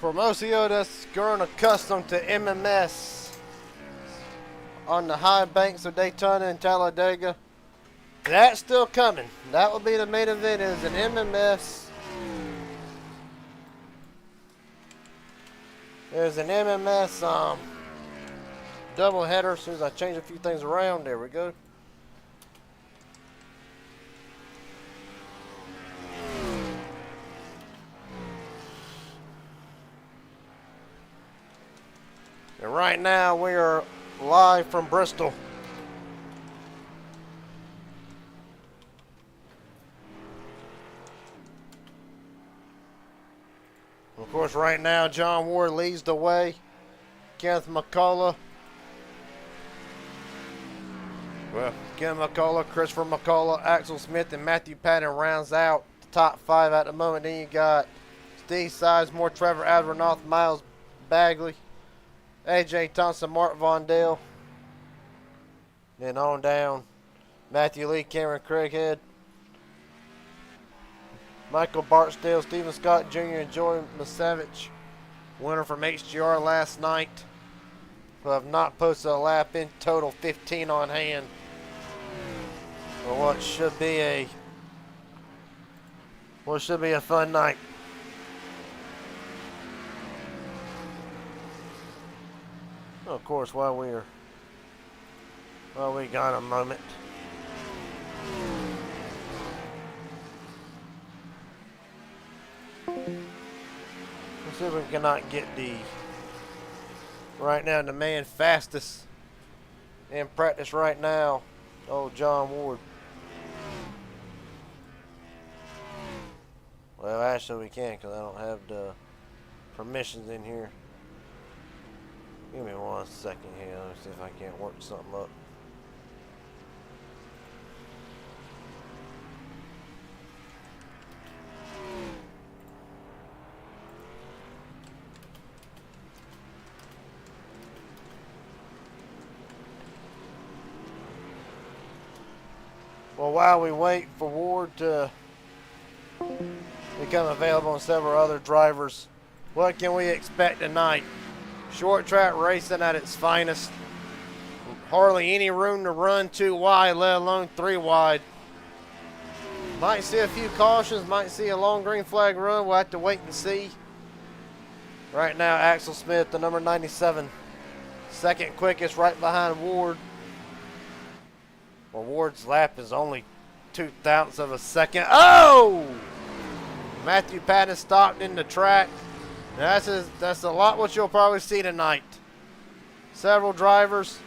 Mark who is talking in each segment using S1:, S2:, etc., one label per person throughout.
S1: Promocio that's grown accustomed to MMS on the high banks of Daytona and Talladega. That's still coming. That will be the main event, is an MMS. There's an MMS double header. As soon as I change a few things around, there we go. And right now we are live from Bristol. Of course, right now John Ward leads the way. Kenneth McCullough. Kenneth McCullough, Christopher McCullough, Axel Smith, and Matthew Patton rounds out the top 5 at the moment. Then you got Steve Sizemore, Trevor Advernoth, Miles Bagley, AJ Thompson, Mark Vondale. Then on down, Matthew Lee, Cameron Craighead, Michael Barksdale, Stephen Scott Jr., and Joey Masavich. Winner from HGR last night, who have not posted a lap in total, 15 on hand. For what should be a fun night. Of course, while we got a moment, let's see if we cannot get right now the man fastest in practice right now, old John Ward. Well, actually we can, because I don't have the permissions in here. Give me 1 second here. Let me see if I can't work something up. Well, while we wait for Ward to become available and several other drivers, what can we expect tonight? Short track racing at its finest. Hardly any room to run 2 wide, let alone 3 wide. Might see a few cautions, might see a long green flag run. We'll have to wait and see. Right now, Axel Smith, the number 97. Second quickest, right behind Ward. Well, Ward's lap is only 0.02 of a second. Oh! Matthew Patton stopped in the track. That's a lot what you'll probably see tonight. Several drivers.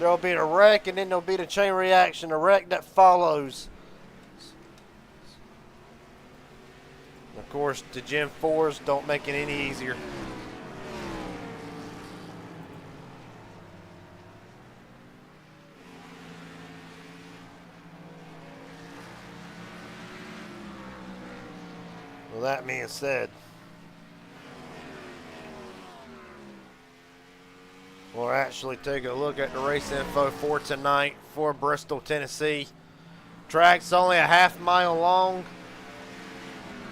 S1: There'll be the wreck, and then there'll be the chain reaction, the wreck that follows. Of course, the Gen 4s don't make it any easier. Well, that being said, we'll actually take a look at the race info for tonight for Bristol, Tennessee. Track's only a half mile long.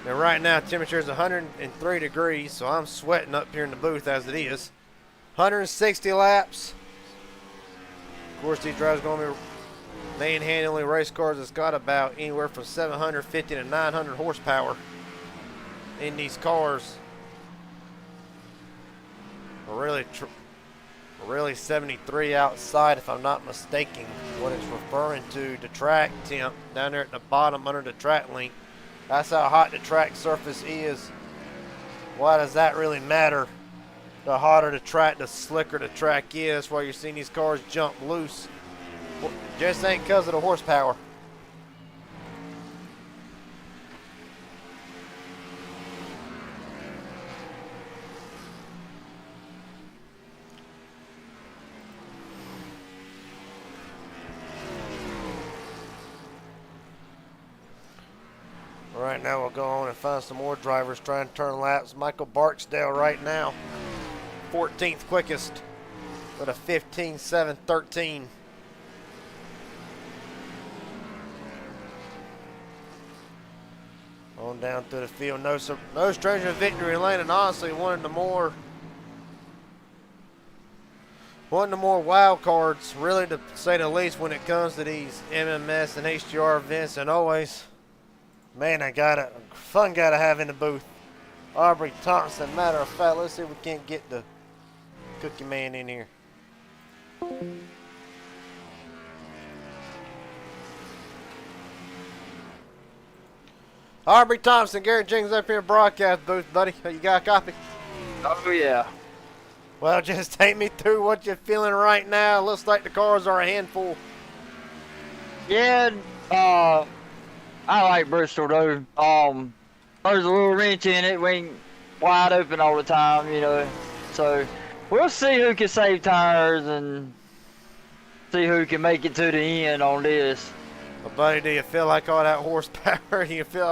S1: And right now, temperature is 103 degrees, so I'm sweating up here in the booth as it is. 160 laps. Of course, these drivers are going to be manhandling race cars that's got about anywhere from 750 to 900 horsepower in these cars. Really 73 outside, if I'm not mistaken, what it's referring to. The track temp down there at the bottom under the track link. That's how hot the track surface is. Why does that really matter? The hotter the track, the slicker the track is. While you're seeing these cars jump loose, just ain't because of the horsepower. Right now we'll go on and find some more drivers trying to turn laps. Michael Barksdale right now, 14th quickest with a 15.713. On down through the field. No stranger to victory lane, and honestly, one of the more wild cards, really, to say the least, when it comes to these MMS and HDR events. And always, man, fun guy to have in the booth. Aubrey Thompson. Matter of fact, let's see if we can't get the Cookie Man in here. Aubrey Thompson, Garrett Jenkins up here in broadcast booth, buddy. You got a copy?
S2: Oh, yeah.
S1: Well, just take me through what you're feeling right now. Looks like the cars are a handful.
S2: Yeah, I like Bristol, though. There's a little wrench in it. We ain't wide open all the time, you know. So, we'll see who can save tires and see who can make it to the end on this.
S1: Well, buddy, do you feel like all that horsepower?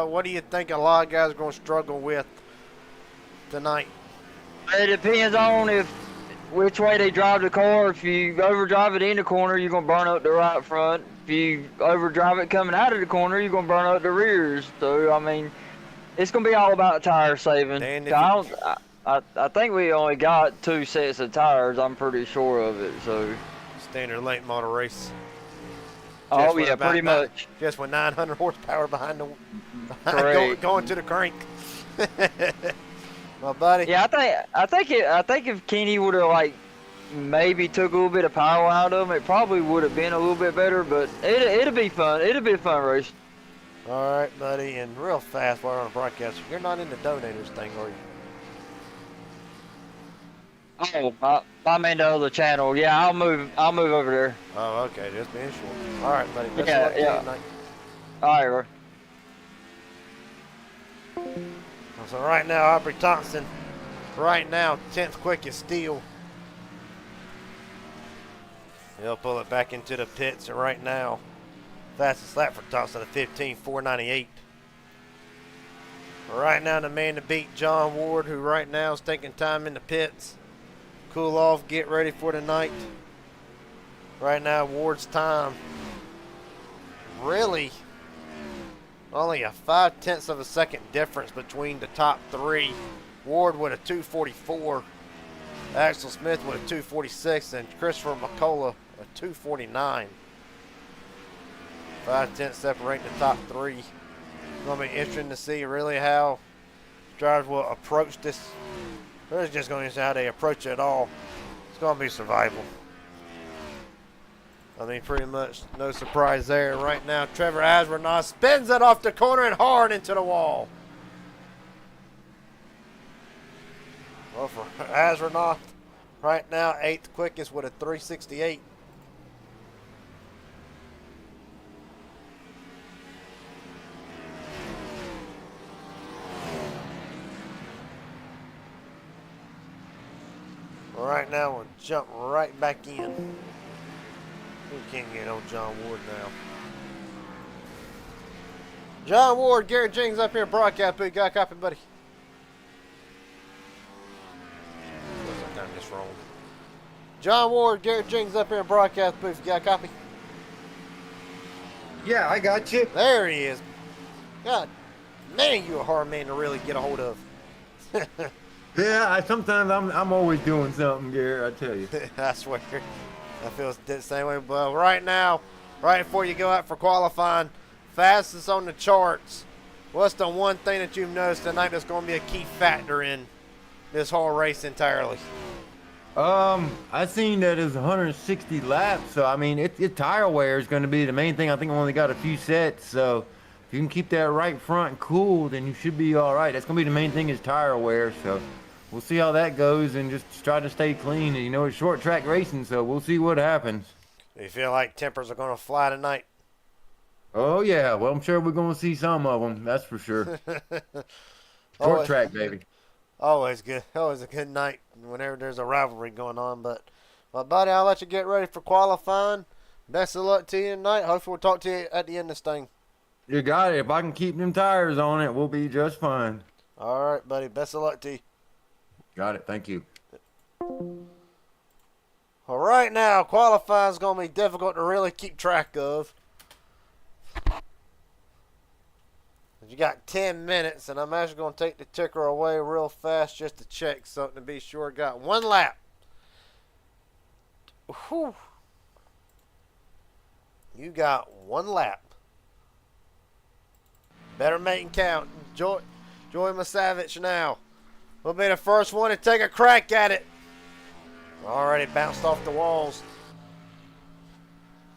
S1: What do you think a lot of guys are going to struggle with tonight?
S2: It depends on which way they drive the car. If you overdrive it in the corner, you're going to burn up the right front. If you overdrive it coming out of the corner, you're going to burn up the rears. So, I mean, it's going to be all about tire saving. I think we only got 2 sets of tires. I'm pretty sure of it. So
S1: standard late model race.
S2: Oh, yeah, pretty much.
S1: Just with 900 horsepower behind going to the crank. My buddy.
S2: Yeah, I think if Kenny would have like maybe took a little bit of power out of him, it probably would have been a little bit better. But it'll be fun. It'll be a fun race.
S1: All right, buddy, and real fast while we're on the broadcast, you're not in the donators thing, are you?
S2: Oh, I'm in the other channel. Yeah, I'll move over there.
S1: Oh, okay, just being sure. All right, buddy. Best
S2: Yeah,
S1: of luck to you
S2: yeah.
S1: tonight.
S2: All right, bro.
S1: So right now, Aubrey Thompson, right now, 10th quickest steel. He'll pull it back into the pits, and right now, fastest lap for Thompson, a 15.498. Right now, the man to beat, John Ward, who right now is taking time in the pits. Cool off, get ready for the night. Right now, Ward's time, really only a 0.5 of a second difference between the top 3. Ward with a 2:44, Axel Smith with a 2:46, and Christopher McCullough a 2:49. 0.5 separating the top 3. It's going to be interesting to see really how drivers will approach this. It's just going to see how they approach it all. It's going to be survival. I mean, pretty much no surprise there. Right now, Trevor Asbernoff spins it off the corner and hard into the wall. Well, for Asbernoff, right now, 8th quickest with a 3:68. Right now, we'll jump right back in. We can't get old John Ward now. John Ward, Garrett Jenkins up here, broadcast booth. Got a copy, buddy? I got this wrong. John Ward, Garrett Jenkins up here, broadcast booth. Got a copy?
S3: Yeah, I got you.
S1: There he is. God, man, you a hard man to really get a hold of.
S3: Yeah, sometimes I'm always doing something, Gary, I tell you.
S1: I swear. I feel the same way. But right now, right before you go out for qualifying, fastest on the charts. What's the one thing that you've noticed tonight that's going to be a key factor in this whole race entirely?
S3: I seen that it's 160 laps, so I mean, it tire wear is going to be the main thing. I think we only got a few sets, so if you can keep that right front cool, then you should be all right. That's going to be the main thing is tire wear, so we'll see how that goes and just try to stay clean. And, you know, it's short track racing, so we'll see what happens.
S1: Do you feel like tempers are going to fly tonight?
S3: Oh, yeah. Well, I'm sure we're going to see some of them. That's for sure. Short track, baby.
S1: Always good. Always a good night whenever there's a rivalry going on. But, well, buddy, I'll let you get ready for qualifying. Best of luck to you tonight. Hopefully we'll talk to you at the end of this thing. You
S3: got it. If I can keep them tires on it, we'll be just fine.
S1: All right, buddy. Best of luck to you.
S3: Got it. Thank you.
S1: Well, right now, qualifying is going to be difficult to really keep track of. You got 10 minutes, and I'm actually going to take the ticker away real fast just to check something to be sure. Got 1 lap. Whew. You got 1 lap. Better make it count. Joy Masavich now will be the first one to take a crack at it. Already bounced off the walls.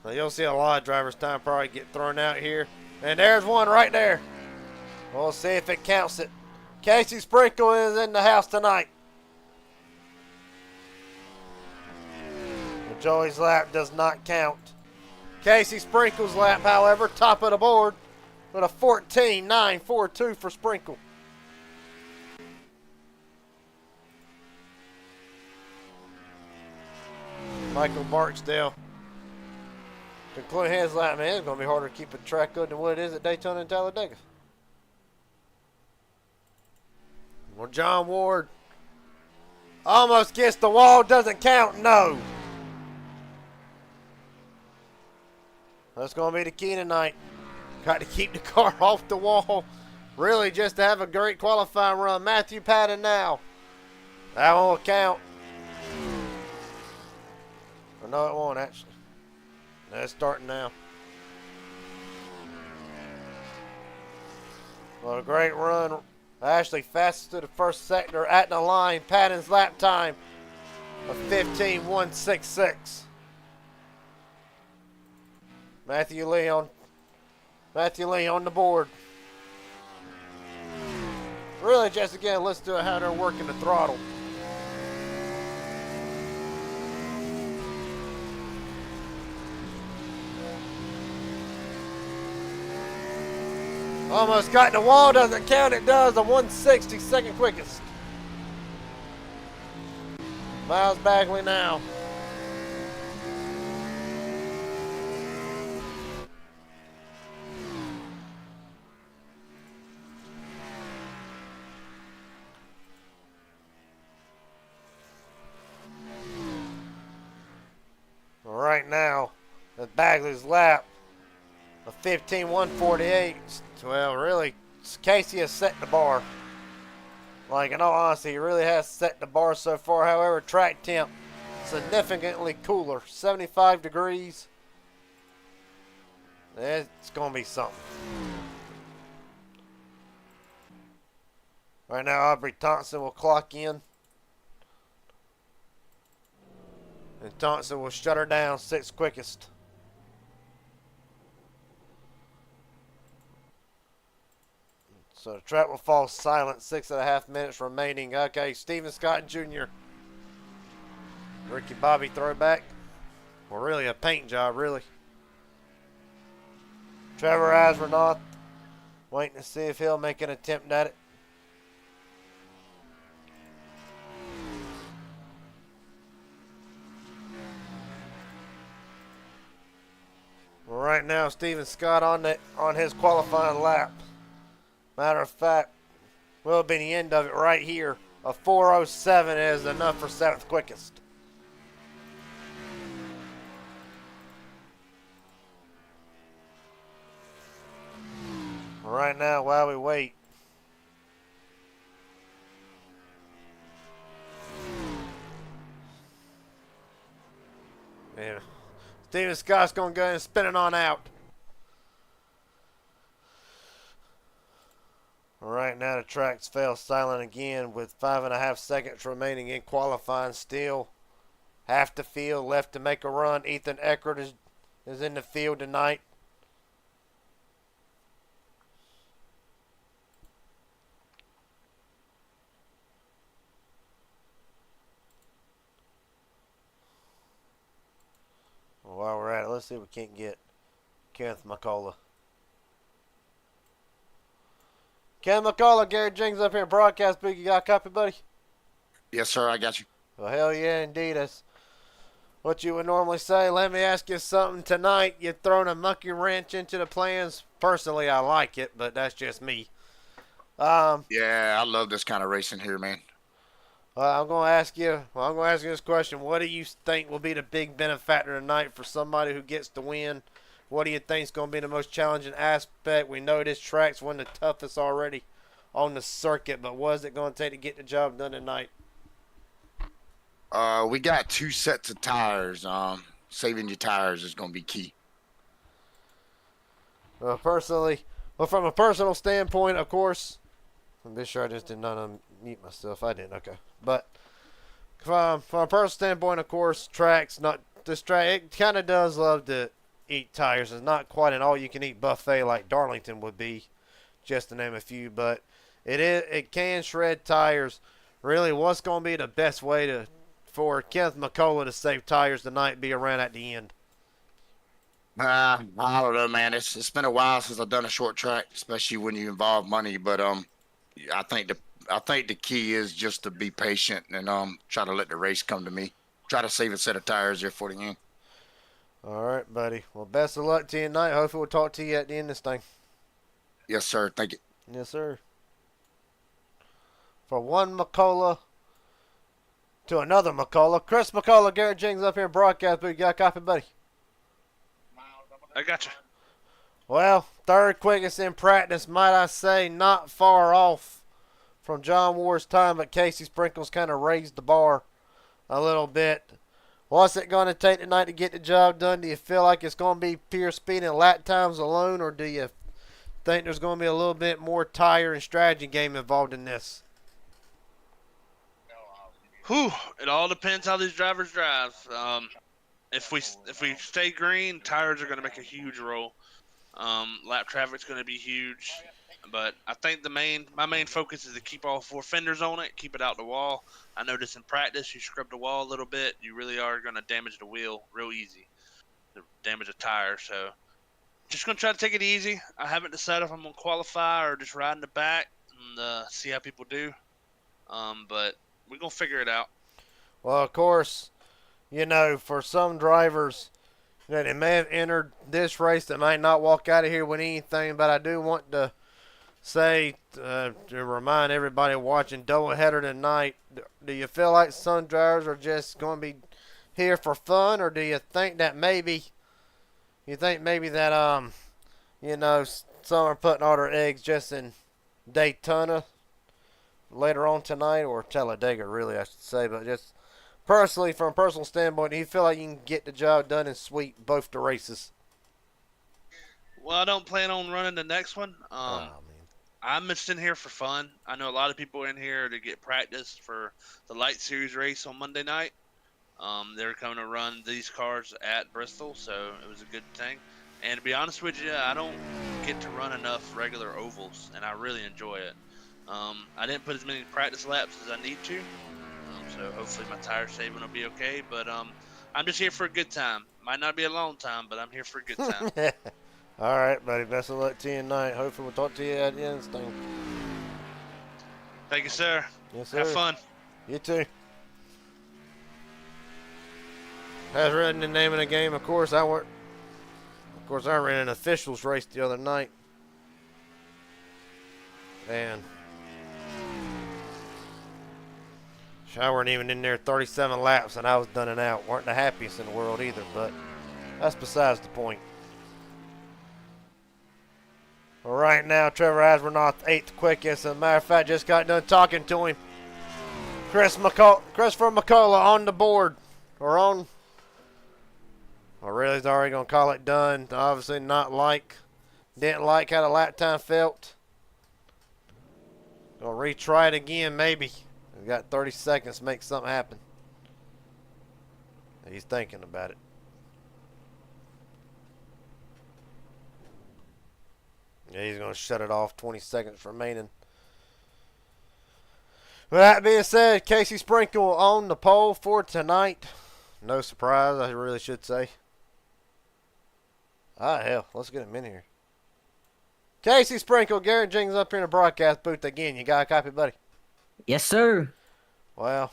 S1: Now you'll see a lot of drivers' time probably get thrown out here. And there's one right there. We'll see if it counts it. Casey Sprinkle is in the house tonight. But Joey's lap does not count. Casey Sprinkle's lap, however, top of the board with a 14.942 for Sprinkle. Michael Barksdale conclude his lap. Man, it's going to be harder to keep a track good than what it is at Daytona and Talladega. Well, John Ward almost gets the wall. Doesn't count. No. That's going to be the key tonight. Got to keep the car off the wall. Really just to have a great qualifying run. Matthew Patton now. That one will count. Or no, it won't actually. That's starting now. Well, a great run. Ashley fastest to the first sector at the line. Patton's lap time of 15.166. Matthew Lee on the board. Really just again, listen to how they're working the throttle. Almost got in the wall, doesn't count, it does. A 160, second quickest. Miles Bagley now. Right now, at Bagley's lap, a 15.148. Well, really, Casey has set the bar. Like, in all honesty, he really has set the bar so far. However, track temp significantly cooler, 75 degrees. It's going to be something. Right now, Aubrey Thompson will clock in. And Thompson will shut her down, 6th quickest. So the track will fall silent, 6.5 minutes remaining. Okay, Steven Scott Jr. Ricky Bobby throwback. Well, really a paint job, really. Trevor Asronoth waiting to see if he'll make an attempt at it. Well, right now, Steven Scott on his qualifying lap. Matter of fact, will be the end of it right here. A 4:07 is enough for 7th quickest. Right now, while we wait, yeah, Steven Scott's going to go ahead and spin it on out. Right now the tracks fell silent again with 5.5 seconds remaining in qualifying still. Half the field left to make a run. Ethan Eckert is in the field tonight. Well, while we're at it, let's see if we can't get Kenneth McCullough. Ken McCullough, Gary Jenkins up here in broadcast booth. You got a copy, buddy?
S4: Yes, sir. I got you.
S1: Well, hell yeah, indeed. That's what you would normally say. Let me ask you something tonight. You've thrown a monkey wrench into the plans. Personally, I like it, but that's just me.
S4: Yeah, I love this kind of racing here, man.
S1: I'm going to ask you this question. What do you think will be the big benefactor tonight for somebody who gets to win What do you think is going to be the most challenging aspect? We know this track's one of the toughest already on the circuit, but what is it going to take to get the job done tonight?
S4: We got 2 sets of tires. Saving your tires is gonna be key.
S1: Well, from a personal standpoint, of course, I'm be sure I just did not unmute myself. I didn't. Okay, but from a personal standpoint, of course, this track, it kind of does love to eat tires. It's not quite an all-you-can-eat buffet like Darlington would be, just to name a few, but it can shred tires. Really, what's going to be the best way for Kenneth McCullough to save tires tonight? Be around at the end.
S4: I don't know, man. It's been a while since I've done a short track, especially when you involve money. But I think the key is just to be patient and try to let the race come to me. Try to save a set of tires here for the end.
S1: All right, buddy. Well, best of luck to you tonight. Hopefully we'll talk to you at the end of this thing.
S4: Yes, sir. Thank you.
S1: Yes, sir. For one McCullough to another McCullough. Chris McCullough, Garrett Jenkins up here in broadcast booth. You got a copy, buddy?
S5: I got you.
S1: Well, third quickest in practice, might I say, not far off from John Ward's time, but Casey Sprinkles kind of raised the bar a little bit. What's it going to take tonight to get the job done? Do you feel like it's going to be pure speed and lap times alone, or do you think there's going to be a little bit more tire and strategy game involved in this?
S5: Whew, it all depends how these drivers drive. If we stay green, tires are going to make a huge role. Lap traffic's going to be huge, but I think my main focus is to keep all 4 fenders on it, keep it out the wall. I noticed in practice, you scrub the wall a little bit, you really are going to damage the wheel real easy, damage a tire. So just going to try to take it easy. I haven't decided if I'm going to qualify or just ride in the back and see how people do. But we're going to figure it out.
S1: Well, of course, for some drivers, they may have entered this race that might not walk out of here with anything, but I do want to say, to remind everybody watching doubleheader tonight, do you feel like some drivers are just going to be here for fun, or do you think that maybe that some are putting all their eggs just in Daytona later on tonight, or Talladega, really, I should say, but just personally, from a personal standpoint, do you feel like you can get the job done and sweep both the races?
S5: Well, I don't plan on running the next one.
S1: Man.
S5: I'm just in here for fun. I know a lot of people are in here to get practice for the Light Series race on Monday night. They're coming to run these cars at Bristol, so it was a good thing. And to be honest with you, I don't get to run enough regular ovals, and I really enjoy it. I didn't put as many practice laps as I need to, so hopefully my tire saving will be okay. But I'm just here for a good time. Might not be a long time, but I'm here for a good time.
S1: All right, buddy. Best of luck to you tonight. Hopefully we'll talk to you at the end of this thing.
S5: Thank you, sir.
S1: Yes, sir.
S5: Have fun.
S1: You too. As written the name of the game, of course, I ran an officials race the other night. And I weren't even in there 37 laps, and I was done and out. Weren't the happiest in the world either, but that's besides the point. Well, right now, Trevor Asbernoth, 8th quickest. As a matter of fact, just got done talking to him. Christopher McCullough on the board. Really, he's already going to call it done. Obviously didn't like how the lap time felt. Gonna retry it again, maybe. We've got 30 seconds to make something happen. He's thinking about it. Yeah, he's going to shut it off. 20 seconds remaining. With that being said, Casey Sprinkle on the pole for tonight. No surprise, I really should say. Hell, let's get him in here. Casey Sprinkle, Garrett Jenkins up here in the broadcast booth again. You got a copy, buddy?
S6: Yes, sir.
S1: Well,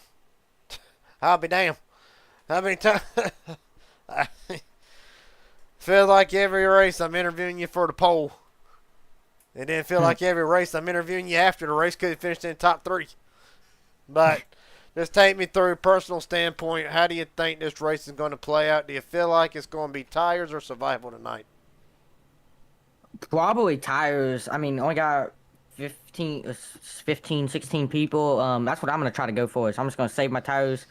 S1: I'll be damned. How many times? Feel like every race I'm interviewing you for the pole. It didn't feel like every race I'm interviewing you after the race could have finished in the top 3. But just take me through a personal standpoint. How do you think this race is going to play out? Do you feel like it's going to be tires or survival tonight?
S6: Probably tires. I mean, only got 16 people. That's what I'm gonna try to go for. So I'm just gonna save my tires.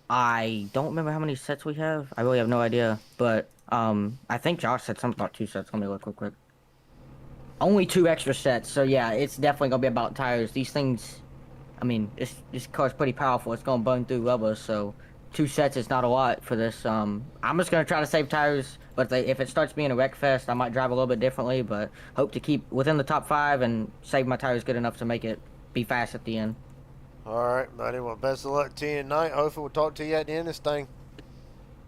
S6: I don't remember how many sets we have. I really have no idea. But I think Josh said something about 2 sets. Let me look real quick. Only 2 extra sets. So yeah, it's definitely gonna be about tires. These things, I mean, this car's pretty powerful. It's gonna burn through rubber. So 2 sets is not a lot for this. I'm just gonna try to save tires. But if it starts being a wreck fest, I might drive a little bit differently. But hope to keep within the top 5 and save my tires good enough to make it be fast at the end.
S1: All right, buddy. Well, best of luck to you tonight. Hopefully, we'll talk to you at the end of this thing.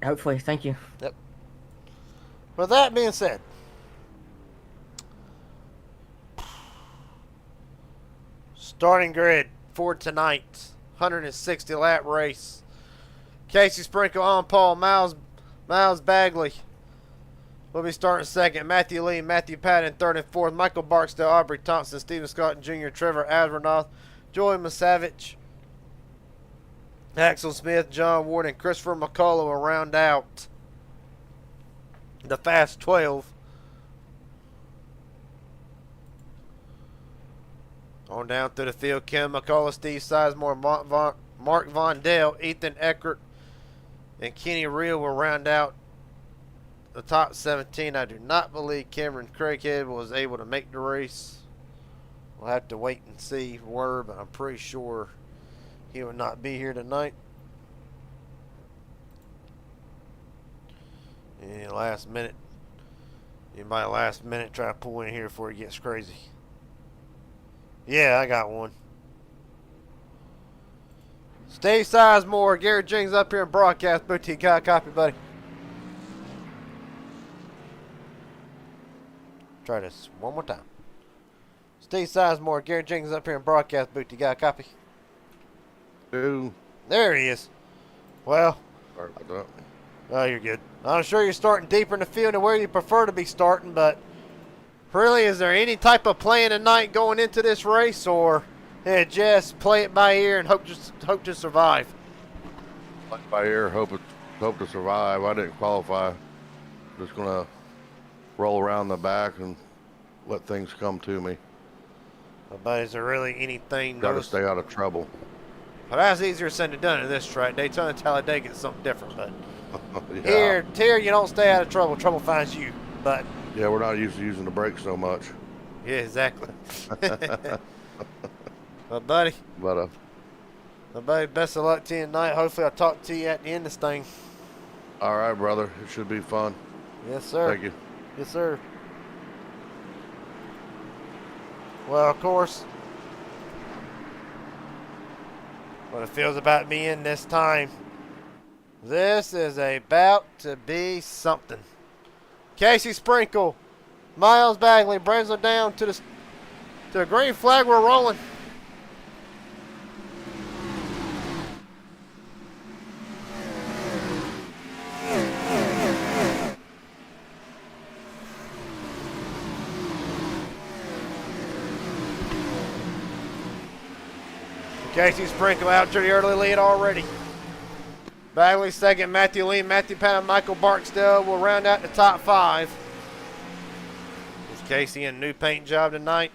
S6: Hopefully, thank you.
S1: Yep. With that being said, starting grid for tonight's 160 lap race. Casey Sprinkle on pole. Miles Bagley will be starting second. Matthew Lee, Matthew Patton third and fourth. Michael Barksdale, Aubrey Thompson, Stephen Scott Jr., Trevor Asbernoth, Joey Masavich, Axel Smith, John Ward, and Christopher McCullough will round out the Fast 12. On down through the field, Kim McCullough, Steve Sizemore, Mark Von Dale, Ethan Eckert, and Kenny Reel will round out the top 17. I do not believe Cameron Craighead was able to make the race. We'll have to wait and see where, but I'm pretty sure he will not be here tonight. And last minute, anybody last minute try to pull in here before it gets crazy. Yeah, I got one. Steve Sizemore, Garrett Jenkins up here in broadcast booth. You got a copy, buddy? Try this one more time. Steve Sizemore, Garrett Jenkins up here in broadcast booth. You got a copy?
S7: Do.
S1: There he is. Well,
S7: Sorry about that.
S1: oh, you're good. I'm sure you're starting deeper in the field and where you prefer to be starting, but really, is there any type of plan tonight going into this race, or just play it by ear and hope to survive?
S7: Play by ear, hope to survive. I didn't qualify. Just gonna roll around the back and let things come to me.
S1: But is there really anything?
S7: Got to stay out of trouble.
S1: Well, that's easier said than done in this track. Daytona and Talladega is something different, but
S7: Yeah.
S1: here you don't stay out of trouble. Trouble finds you. But
S7: Yeah, we're not used to using the brakes so much.
S1: yeah, exactly. Well, buddy,
S7: But
S1: best of luck to you tonight. Hopefully, I'll talk to you at the end of this thing.
S7: all right, brother. It should be fun.
S1: Yes, sir.
S7: Thank you.
S1: Yes, sir. Well, of course, what it feels about me in this time, this is about to be something. Casey Sprinkle, Miles Bagley brings them down to the green flag. We're rolling. Casey Sprinkle out to the early lead already. Bagley second, Matthew Lee, Matthew Patton, Michael Barksdale will round out the top 5. Is Casey in a new paint job tonight?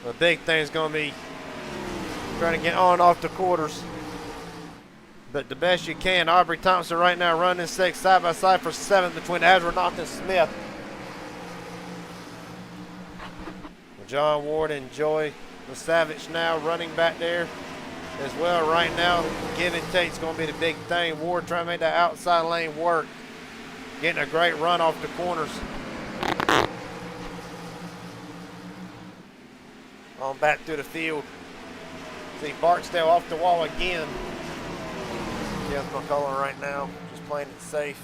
S1: The big thing is going to be trying to get on and off the quarters. But the best you can. Aubrey Thompson right now running 6th, side by side for 7th between Asbernoth and Smith. John Ward and Joey Savage now running back there as well. Right now, give and take's going to be the big thing. Ward trying to make that outside lane work. Getting a great run off the corners. On back through the field. See Barksdale off the wall again. Jeff McCullough right now, just playing it safe.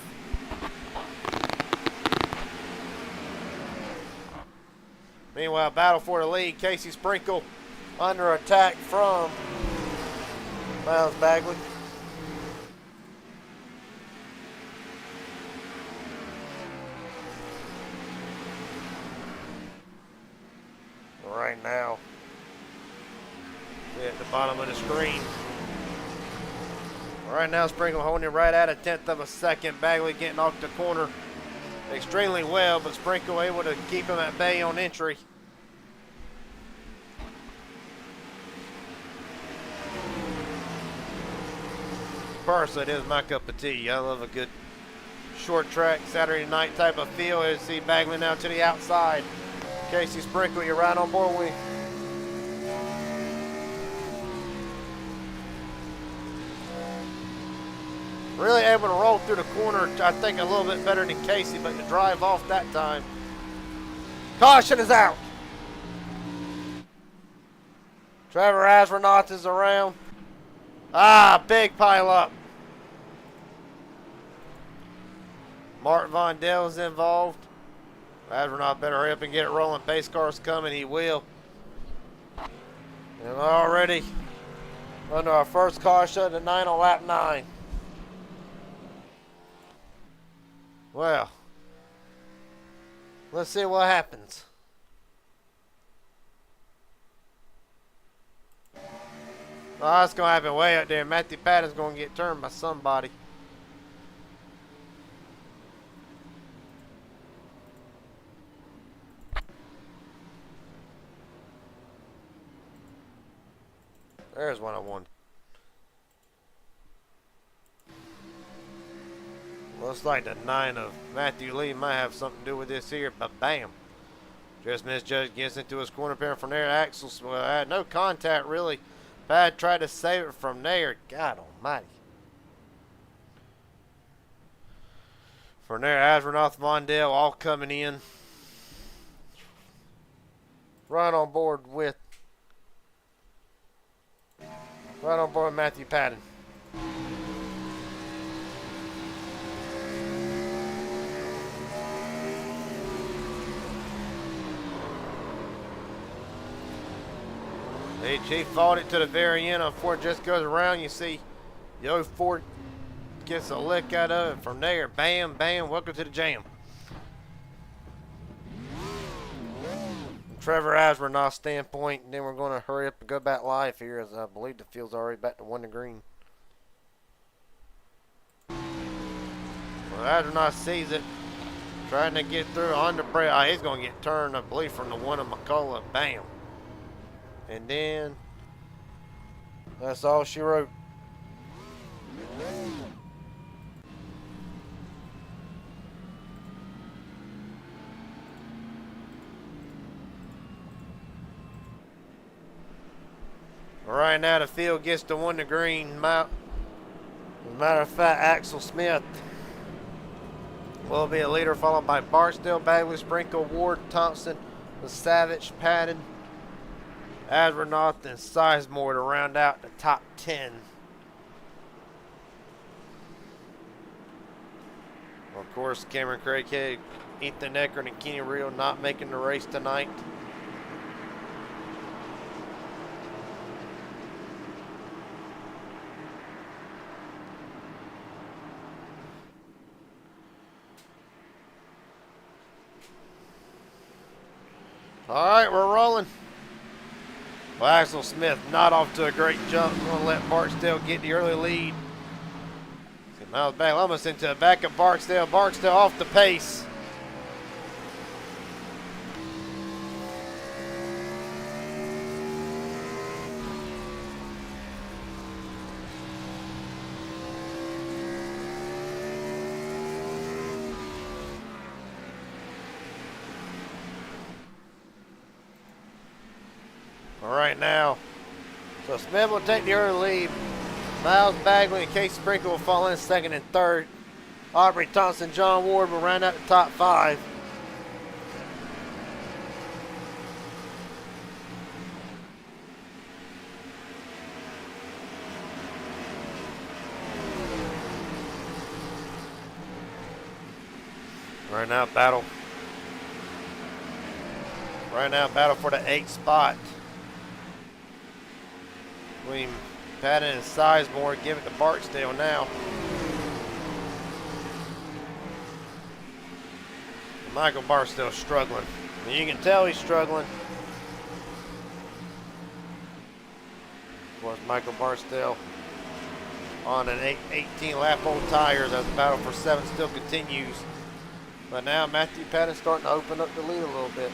S1: Meanwhile, battle for the lead. Casey Sprinkle under attack from Miles Bagley. Right now, at the bottom of the screen. Right now, Sprinkle holding it right at a 1/10 of a second. Bagley getting off the corner extremely well, but Sprinkle able to keep him at bay on entry. Personally, it is my cup of tea. I love a good short track Saturday night type of feel. As see Bagley now to the outside. Casey Sprinkle, you're right on board with me. Really able to roll through the corner, I think a little bit better than Casey, but to drive off that time. Caution is out. Trevor Astronaut is around. Ah, big pile up. Mark Von Dell is involved. Astronaut better hurry up and get it rolling. Pace car's coming, he will. And already under our first caution at 9 on lap 9. Well, let's see what happens. Oh, that's going to happen way up there. Matthew Patton's going to get turned by somebody. There's one I wanted. Looks like the 9 of Matthew Lee might have something to do with this here, but bam. Just misjudged, gets into his corner pair from there. Axel had no contact really. Pad tried to save it from there. God almighty. From there, Astronaut, Mondale all coming in. Right on board with Matthew Patton. He fought it to the very end. Unfortunately, just goes around. You see, the 04 gets a lick out of it. From there, bam, bam, welcome to the jam. From Trevor Astronaut's standpoint, and then we're going to hurry up and go back live here, as I believe the field's already back to 1 to green. Well, Astronaut sees it, trying to get through under pressure. Oh, he's going to get turned, I believe, from the 1 of McCullough. Bam. And then, that's all she wrote. Right now the field gets to 1 to green. As a matter of fact, Axel Smith will be a leader, followed by Barksdale, Bagley, Sprinkle, Ward, Thompson, the Savage, Patton, Astronaut, and Sizemore to round out the top 10. Of course, Cameron Craighead, Ethan Eckert, and Kenny Reel not making the race tonight. All right, we're rolling. Well, Axel Smith not off to a great jump. Going to let Barksdale get the early lead. See, Miles back almost into the back of Barksdale. Barksdale off the pace. Right now. So Smith will take the early lead. Miles Bagley and Case Sprinkle will fall in second and third. Aubrey Thompson, John Ward will round out the top 5. Right now battle for the 8th spot. Between Patton and Sizemore, give it to Barksdale now. Michael Barksdale struggling. And you can tell he's struggling. Of course, Michael Barksdale on an 18 lap old tires as the battle for 7 still continues. But now Matthew Patton's starting to open up the lead a little bit.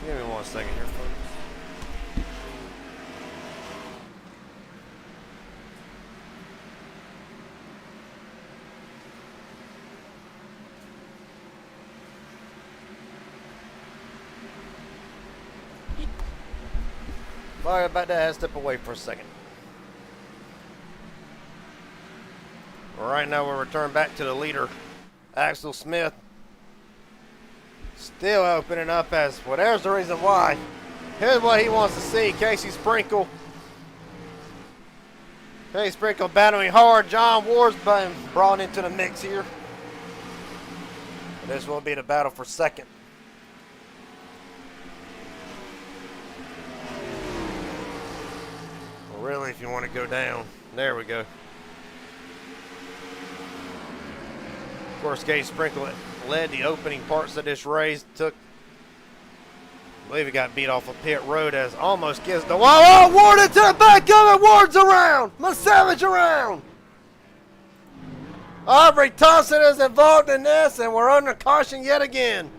S1: Give me 1 second here, folks. Sorry about that. I had to step away for a second. Well, right now we'll return back to the leader, Axel Smith. Still opening up as, well, there's the reason why. Here's what he wants to see. Casey Sprinkle. Casey Sprinkle battling hard. John Ward's been brought into the mix here. This will be the battle for second. Well, really, if you want to go down. There we go. Of course, Casey Sprinkle led the opening parts of this race. I believe he got beat off a pit road as almost gets the wall. Oh, Ward into the back of it. Ward's around. Savage around. Aubrey Thompson is involved in this, and we're under caution yet again.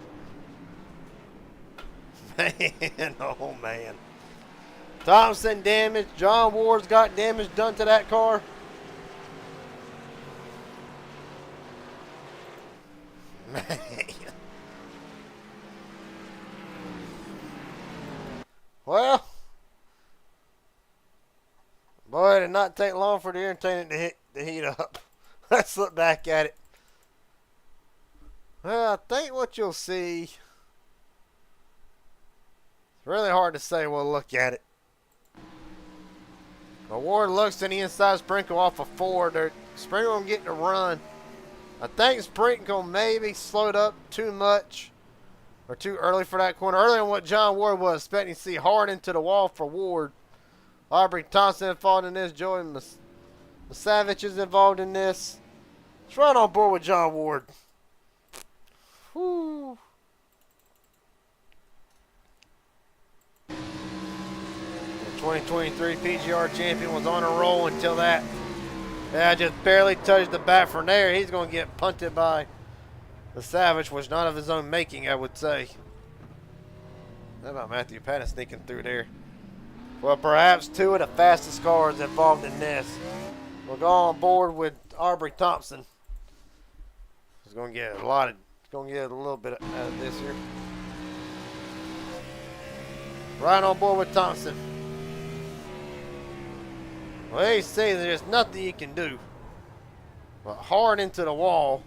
S1: Man, oh man. Thompson damaged. John Ward's got damage done to that car. Man. Well, boy, it did not take long for the entertainment to heat up. Let's look back at it. Well, I think what you'll see, it's really hard to say. We'll look at it. Ward looks to the inside. Sprinkle off of Ford. Sprinkle getting to run. I think Sprinkle maybe slowed up too much or too early for that corner. Earlier than what John Ward was expecting to see. Hard into the wall for Ward. Aubrey Thompson involved in this. Joey Savage is involved in this. Let's run on board with John Ward. Whew. The 2023 PGR champion was on a roll until that. Yeah, just barely touched the bat from there. He's going to get punted by the Savage, which not of his own making, I would say. How about Matthew Patton sneaking through there? Well, perhaps two of the fastest cars involved in this. We'll go on board with Aubrey Thompson. He's going to get a little bit out of this here. Right on board with Thompson. Well, he says there's nothing you can do. But hard into the wall.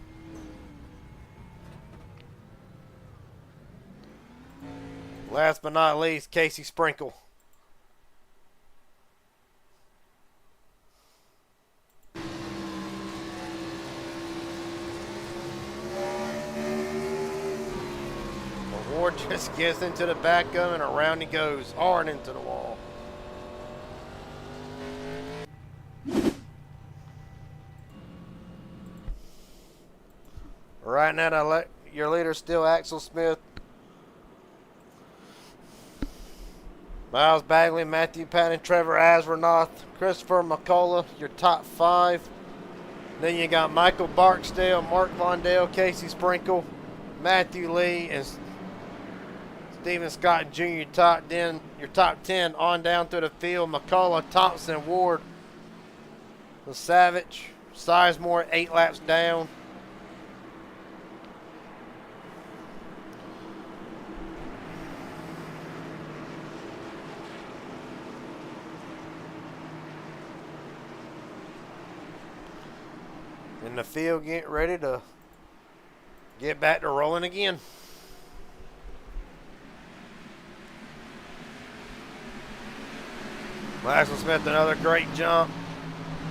S1: Last but not least, Casey Sprinkle. Ward just gets into the back of him and around he goes, hard into the wall. Right now, your leader still Axel Smith. Miles Bagley, Matthew Patton, Trevor Asronoth, Christopher McCullough, your top five. Then you got Michael Barksdale, Mark Vondale, Casey Sprinkle, Matthew Lee, and Stephen Scott Jr. Your top 10 on down through the field. McCullough, Thompson, Ward, the Savage, Sizemore 8 laps down. In the field, getting ready to get back to rolling again. Axel Smith, another great jump.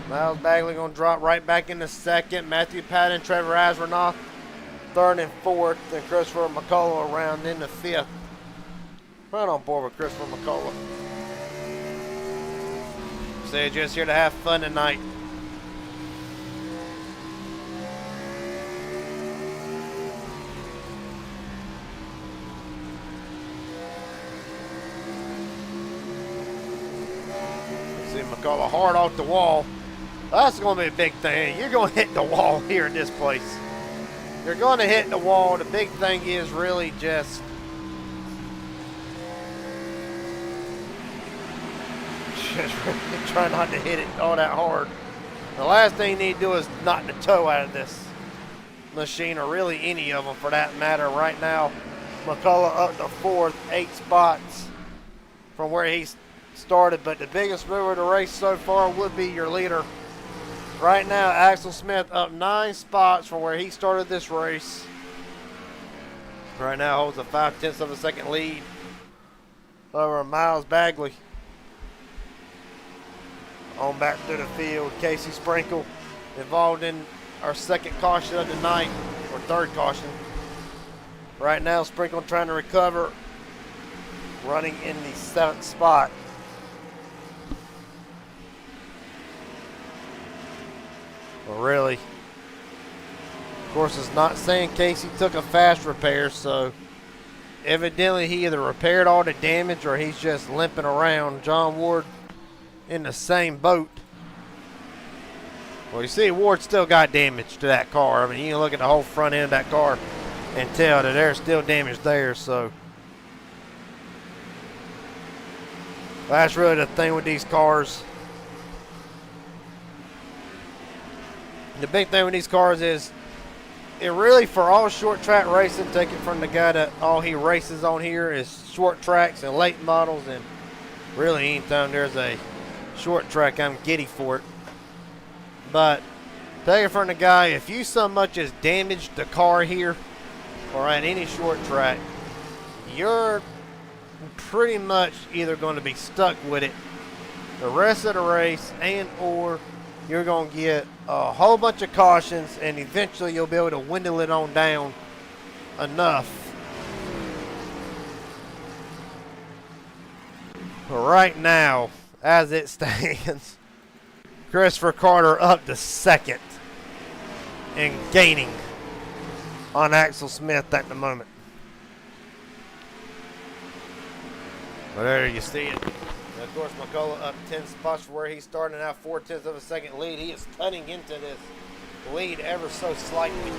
S1: Miles Bagley going to drop right back into second. Matthew Patton, Trevor Asronoff, third and fourth. And Christopher McCullough around in the fifth. Right on board with Christopher McCullough. So just here to have fun tonight. McCullough hard off the wall. That's going to be a big thing. You're going to hit the wall here in this place. You're going to hit the wall. The big thing is really just really try not to hit it all that hard. The last thing you need to do is knock the toe out of this machine, or really any of them for that matter. Right now, McCullough up to fourth, 8 spots from where he started, but the biggest mover of the race so far would be your leader. Right now, Axel Smith up 9 spots from where he started this race. Right now holds a 5/10 of a second lead over Miles Bagley. On back through the field, Casey Sprinkle involved in our second caution of the night, or third caution. Right now, Sprinkle trying to recover, running in the 7th spot. Well, really, of course, it's not saying Casey took a fast repair, so evidently he either repaired all the damage or he's just limping around. John Ward in the same boat. Well, you see, Ward still got damage to that car. I mean, you can look at the whole front end of that car and tell that there's still damage there. So that's really the thing with these cars. The big thing with these cars is it really, for all short track racing, take it from the guy that all he races on here is short tracks and late models, and really anytime there's a short track, I'm giddy for it. But take it from the guy, if you so much as damage the car here or at any short track, you're pretty much either going to be stuck with it the rest of the race, and or you're going to get a whole bunch of cautions, and eventually you'll be able to windle it on down enough. But right now, as it stands, Christopher Carter up to second and gaining on Axel Smith at the moment. But there you see it. And of course, McCullough up 10 spots from where he started, now 4/10 of a second lead. He is cutting into this lead ever so slightly.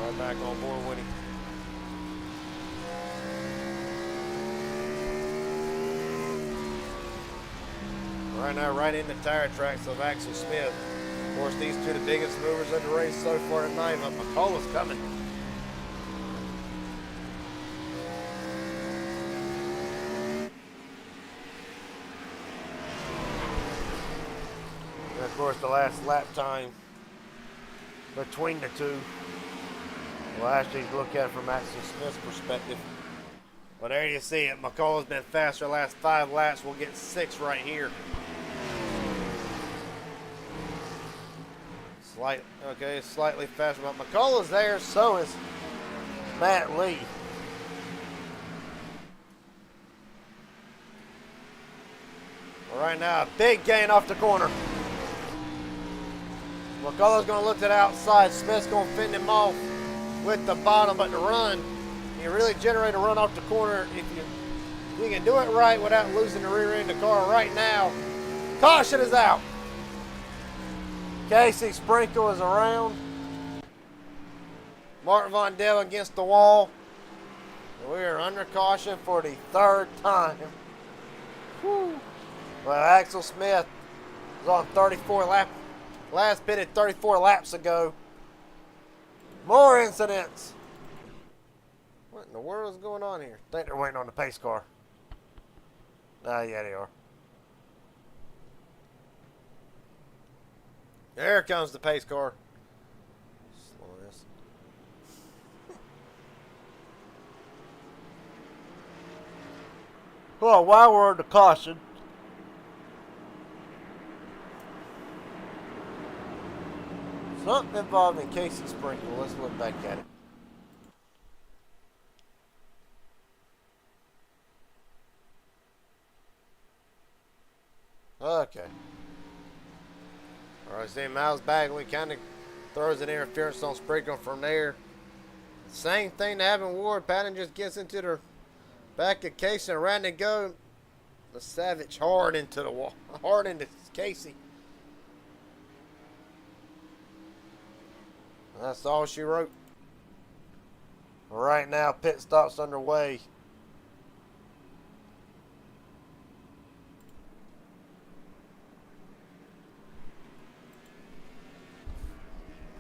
S1: Right back on board with him. Right now, right in the tire tracks of Axel Smith. Of course, these two the biggest movers of the race so far tonight, but McCullough's coming. And of course, the last lap time between the two. We'll actually look at it from Axel Smith's perspective. Well, there you see it. McCullough's been faster the last 5 laps. We'll get 6 right here. Slightly faster, but McCullough's there, so is Matt Lee. Well, right now, a big gain off the corner. McCullough's going to look to the outside. Smith's going to fend him off with the bottom, but the run, you really generate a run off the corner if you can do it right without losing the rear end of the car. Right now, caution is out. Casey Sprinkle is around. Mark Von Dell against the wall. We are under caution for the 3rd time. Whew. Well, Axel Smith was on 34 laps. Last pitted 34 laps ago. More incidents. What in the world is going on here? I think they're waiting on the pace car. Ah, yeah, they are. There comes the pace car. Slow this. Well, while we're under caution, something involving Casey Sprinkle. Let's look back at it. Okay. All right, see, Miles Bagley kind of throws an interference on Sprinkle from there. Same thing that happened with Ward. Patton just gets into the Back at Casey and Randy go. The Savage hard into the wall. Hard into Casey. That's all she wrote. Right now, pit stop's underway.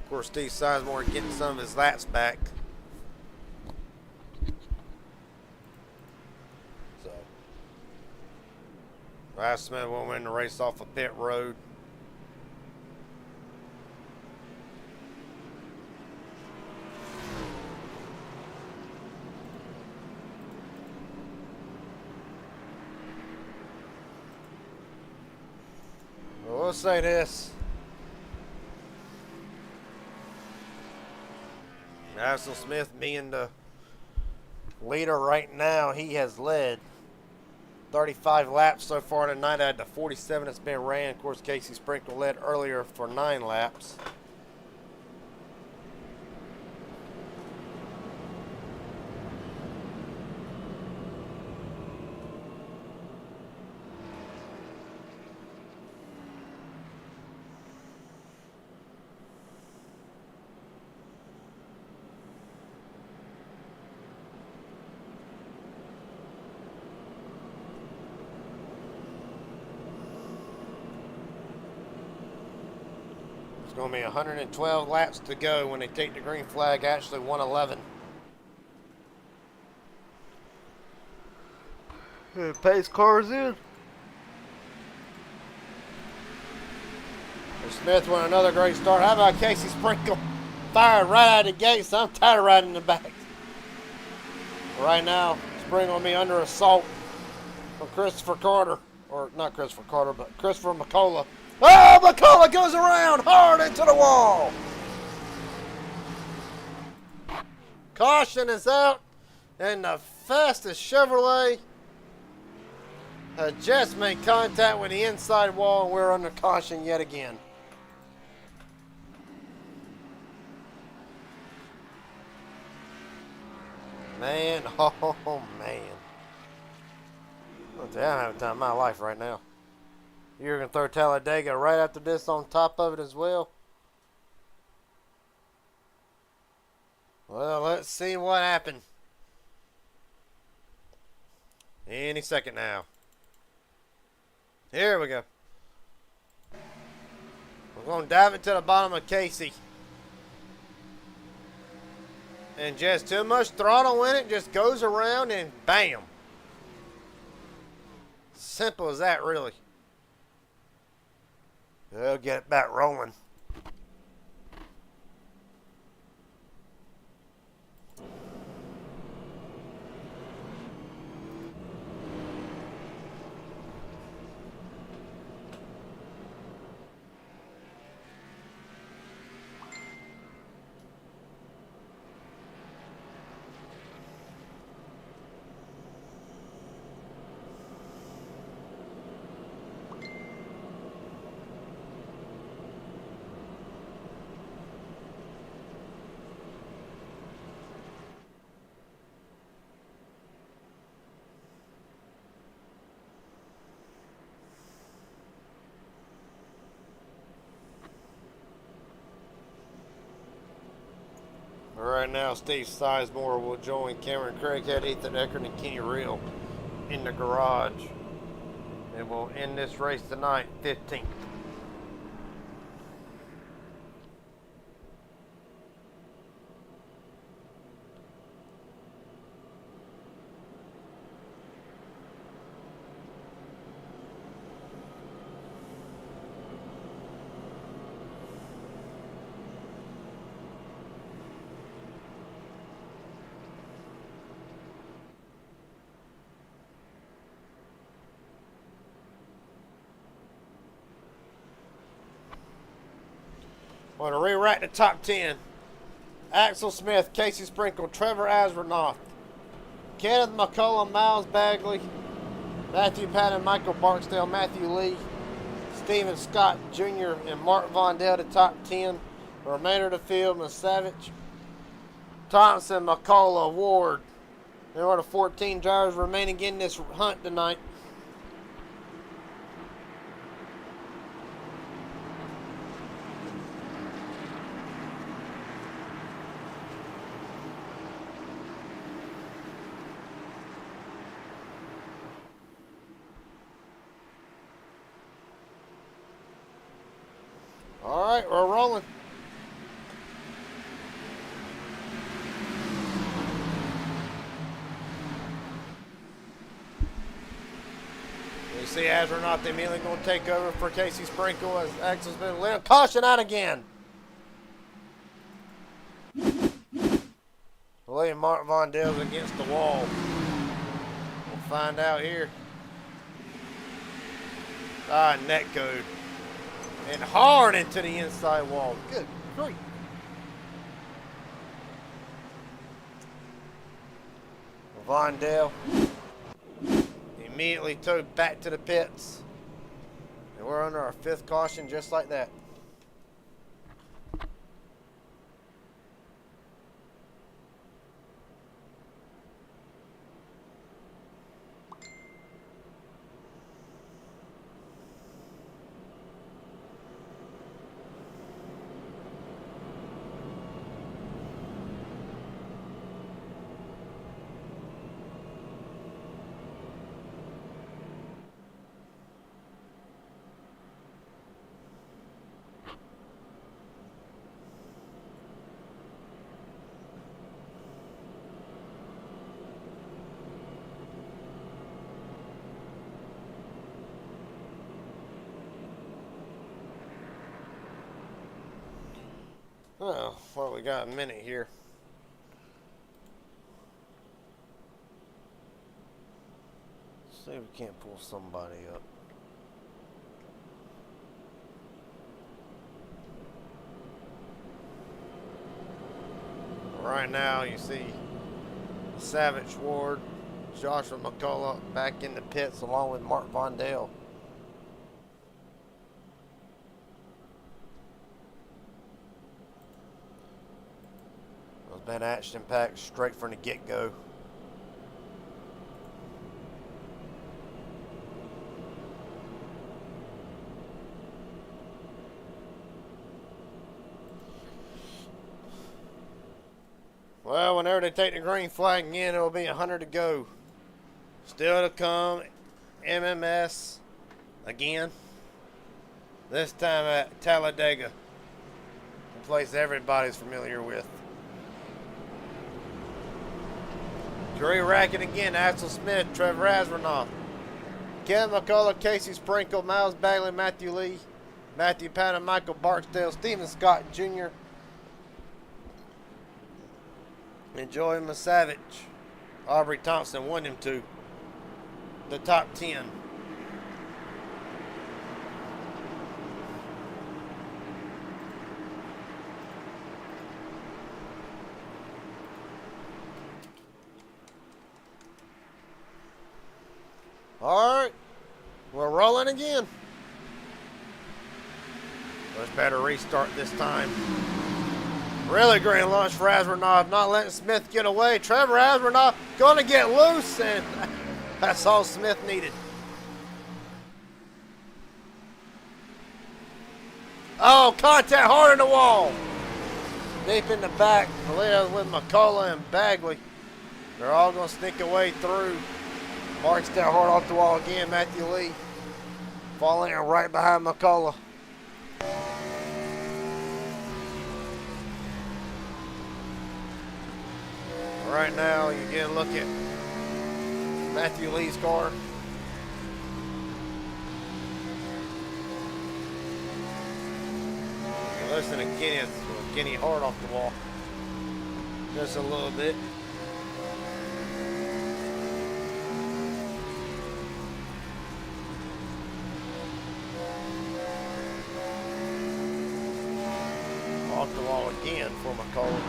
S1: Of course, Steve Sizemore getting some of his laps back. So, Ryan Smith will win the race off of pit road. Well, we'll say this. Axel Smith being the leader right now, he has led 35 laps so far tonight out of the 47 that's been ran. Of course, Casey Sprinkle led earlier for 9 laps. Going to be 112 laps to go when they take the green flag, actually 111. Pace cars in. Smith won another great start. How about Casey Sprinkle? Fired right out of the gate, so I'm tired of riding in the back. Right now, Sprinkle will be under assault from Christopher Carter. Or not Christopher Carter, but Christopher McCullough. Oh, McCullough goes around hard into the wall. Caution is out, and the fastest Chevrolet had just made contact with the inside wall, and we're under caution yet again. Man, oh man. I'm having time of my life right now. You're going to throw Talladega right after this on top of it as well? Well, let's see what happened. Any second now. Here we go. We're going to dive into the bottom of Casey. And just too much throttle in it, just goes around and bam. Simple as that, really. They'll get it back rolling. Right now, Steve Sizemore will join Cameron Craighead, Ethan Eckert, and Kenny Reel in the garage. And we'll end this race tonight, 15th. Want to rewrite the top 10. Axel Smith, Casey Sprinkle, Trevor Asronoff, Kenneth McCullough, Miles Bagley, Matthew Patton, Michael Barksdale, Matthew Lee, Stephen Scott Jr., and Mark Vondell, the top 10. The remainder of the field was Savage, Thompson, McCullough, Ward, There are the 14 drivers remaining in this hunt tonight. All right, we're rolling. You see Astronaut, they immediately going to take over for Casey Sprinkle as Axel's been lit. Caution out again. William Mark Von Dell's against the wall. We'll find out here. Net code. And hard into the inside wall. Good grief. Von Dell immediately towed back to the pits. And we're under our 5th caution just like that. Oh, well, we got a minute here. See if we can't pull somebody up. Right now, you see Savage Ward, Joshua McCullough back in the pits along with Mark Von Dell. Been action packed straight from the get-go. Well, whenever they take the green flag again, it'll be 100 to go. Still to come, MMS again. This time at Talladega, a place everybody's familiar with. Jury Racket again, Axel Smith, Trevor Asvernoff, Kevin McCullough, Casey Sprinkle, Miles Bagley, Matthew Lee, Matthew Patton, Michael Barksdale, Stephen Scott Jr., and Joey Masavage. Aubrey Thompson won him to the top 10. All right, we're rolling again. Let's better restart this time. Really great launch for Asvernoff, not letting Smith get away. Trevor Asvernoff going to get loose, and that's all Smith needed. Oh, contact hard in the wall. Deep in the back, with McCullough and Bagley. They're all going to sneak away through. Marks down hard off the wall again. Matthew Lee falling in right behind McCullough. Right now, you get a look at Matthew Lee's car. Listen to Kenny hard off the wall. Just a little bit. Off the wall again for McCullough.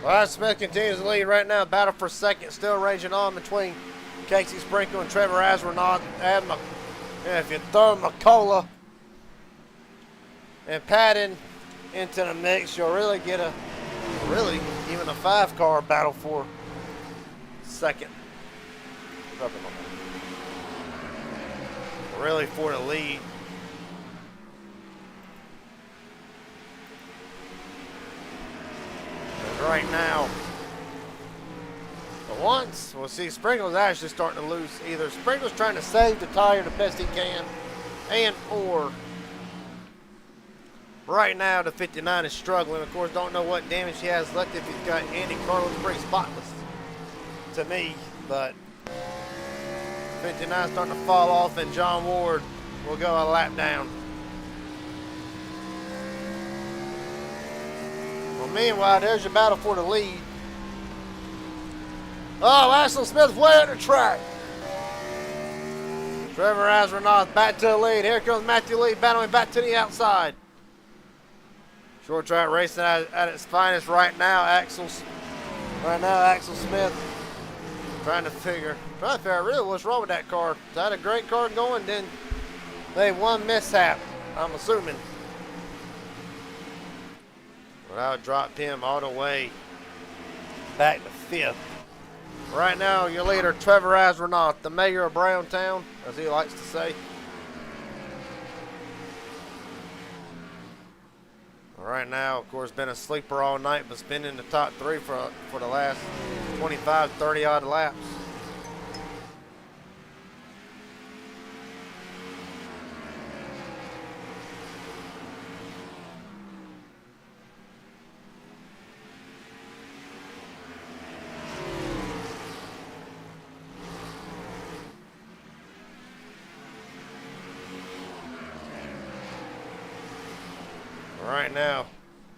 S1: Well, Josh Smith continues to lead right now. Battle for second still raging on between Casey Sprinkle and Trevor Astronaut. If you throw McCullough and Patton into the mix, you'll really get even a 5-car battle for second. Really for the lead. And right now, for once, we'll see Sprinkle's actually starting to lose. Either Sprinkle's trying to save the tire the best he can, or right now the 59 is struggling. Of course, don't know what damage he has left if he's got Andy Carlos pretty spotless to me, but 59 starting to fall off, and John Ward will go a lap down. Well, meanwhile, there's your battle for the lead. Oh, Axel Smith's way on the track. Trevor Asronoff back to the lead. Here comes Matthew Lee battling back to the outside. Short track racing at its finest right now. Axel Smith trying to figure out really what's wrong with that car. Is that a great car going? Then they had one mishap, I'm assuming. But I would drop him all the way back to 5th. Right now, your leader, Trevor Asronoff, the mayor of Browntown, as he likes to say. Right now, of course, been a sleeper all night, but been in the top 3 for the last 25, 30 odd laps. Right now,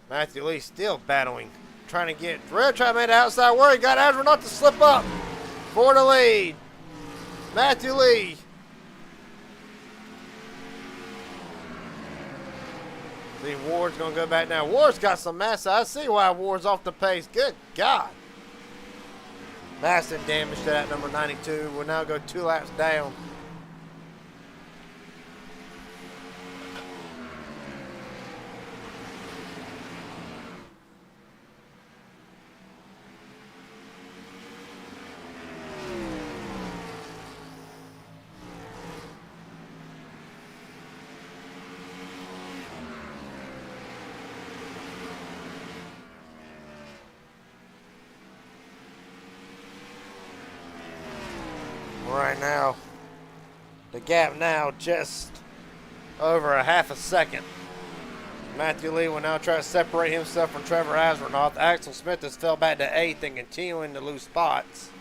S1: Matthew Lee still battling, trying to get trying to make the outside where he got Azra not to slip up for the lead. Matthew Lee. See, Ward's gonna go back now. Ward's got some massive. I see why Ward's off the pace. Good God. Massive damage to that number 92. Will now go 2 laps down. Right now, the gap now just over a half a second. Matthew Lee will now try to separate himself from Trevor Asronoff. Axel Smith has fell back to 8th and continuing to lose spots.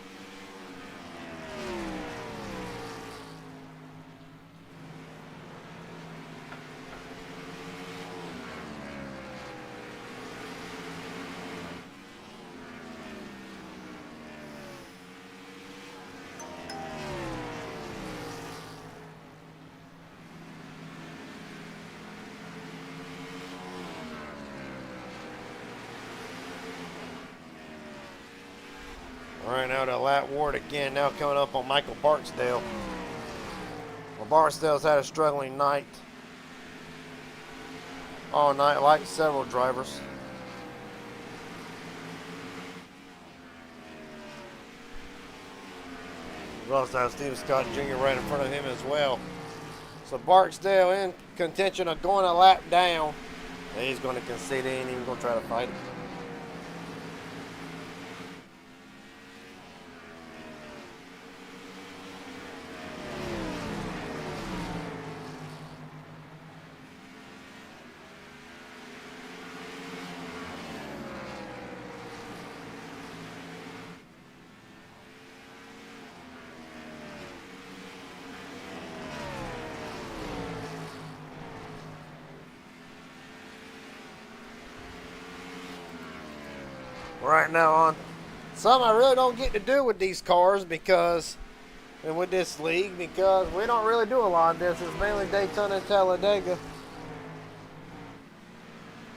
S1: Right now to Lat Ward again, now coming up on Michael Barksdale. Well, Barksdale's had a struggling night. All night, like several drivers. We also have Steve Scott Jr. right in front of him as well. So Barksdale in contention of going a lap down. He's going to concede, he ain't even going to try to fight it. Right now on something I really don't get to do with these cars because, and with this league, because we don't really do a lot of this. It's mainly Daytona and Talladega.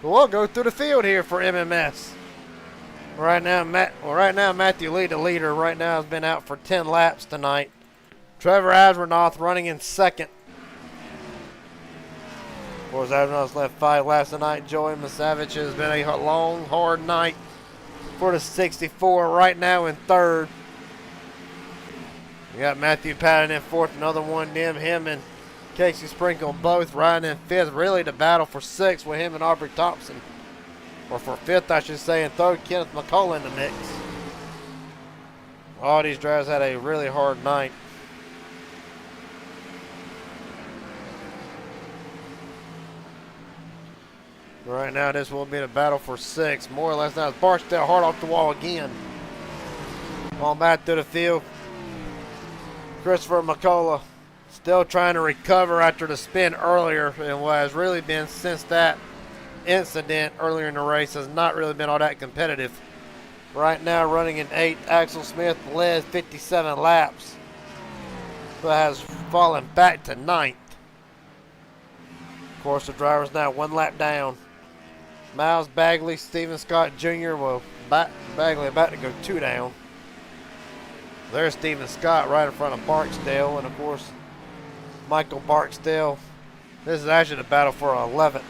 S1: But we'll go through the field here for MMS. Right now, Matthew Lee, the leader, right now has been out for 10 laps tonight. Trevor Asronoth running in second. Of course, Asronoth's left 5 laps tonight. Joey Masavich has been a long, hard night for the 64. Right now in third. We got Matthew Patton in fourth, another one dim. Him and Casey Sprinkle both riding in fifth. Really the battle for sixth with him and Aubrey Thompson. Or for fifth, I should say, and third, Kenneth McCullough in the mix. All these drivers had a really hard night. Right now, this will be the battle for sixth. More or less now, it's Barksdale hard off the wall again. On back to the field. Christopher McCullough still trying to recover after the spin earlier, and what has really been since that incident earlier in the race has not really been all that competitive. Right now running in 8th, Axel Smith led 57 laps, but has fallen back to 9th. Of course, the driver's now 1 lap down. Miles Bagley, Stephen Scott Jr. Bagley about to go 2 down. There's Stephen Scott right in front of Barksdale, and of course Michael Barksdale. This is actually the battle for 11th.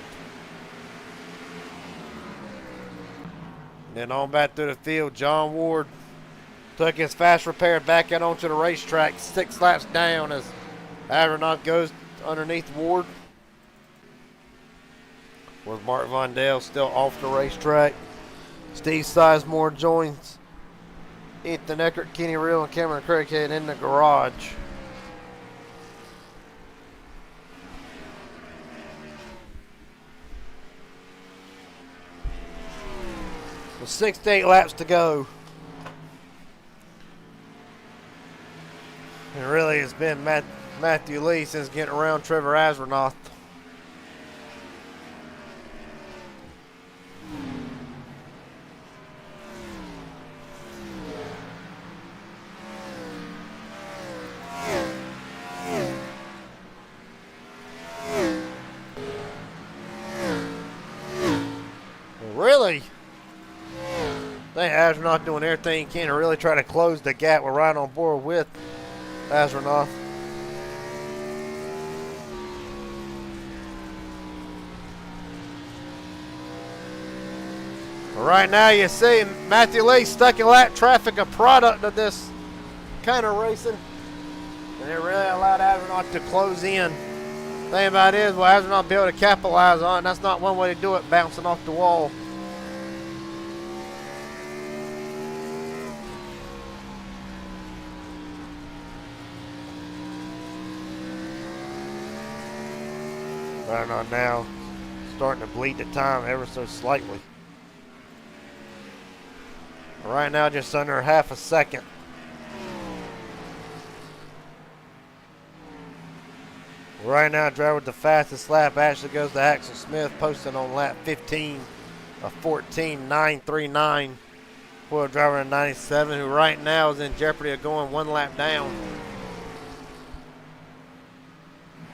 S1: Then on back through the field, John Ward took his fast repair back out onto the racetrack, 6 laps down as Asronoth goes underneath Ward. With Mark Von Dale still off the racetrack. Steve Sizemore joins Ethan Eckert, Kenny Reel, and Cameron Craighead in the garage. With 6 to 8 laps to go. And really it's been Matthew Lee since getting around Trevor Asronoth. Really? I think Asronoth doing everything he can to really try to close the gap. We're right on board with Asronoth. Right now you see Matthew Lee stuck in lap traffic, a product of this kind of racing. And it really allowed Asronoth to close in. The thing about it is, will Asronoth be able to capitalize on it? That's not one way to do it, bouncing off the wall. Asronoth now starting to bleed the time ever so slightly. Right now just under half a second. Right now, driver with the fastest lap actually goes to Axel Smith, posted on lap 15 of 14.939. For a driver in 97, who right now is in jeopardy of going 1 lap down.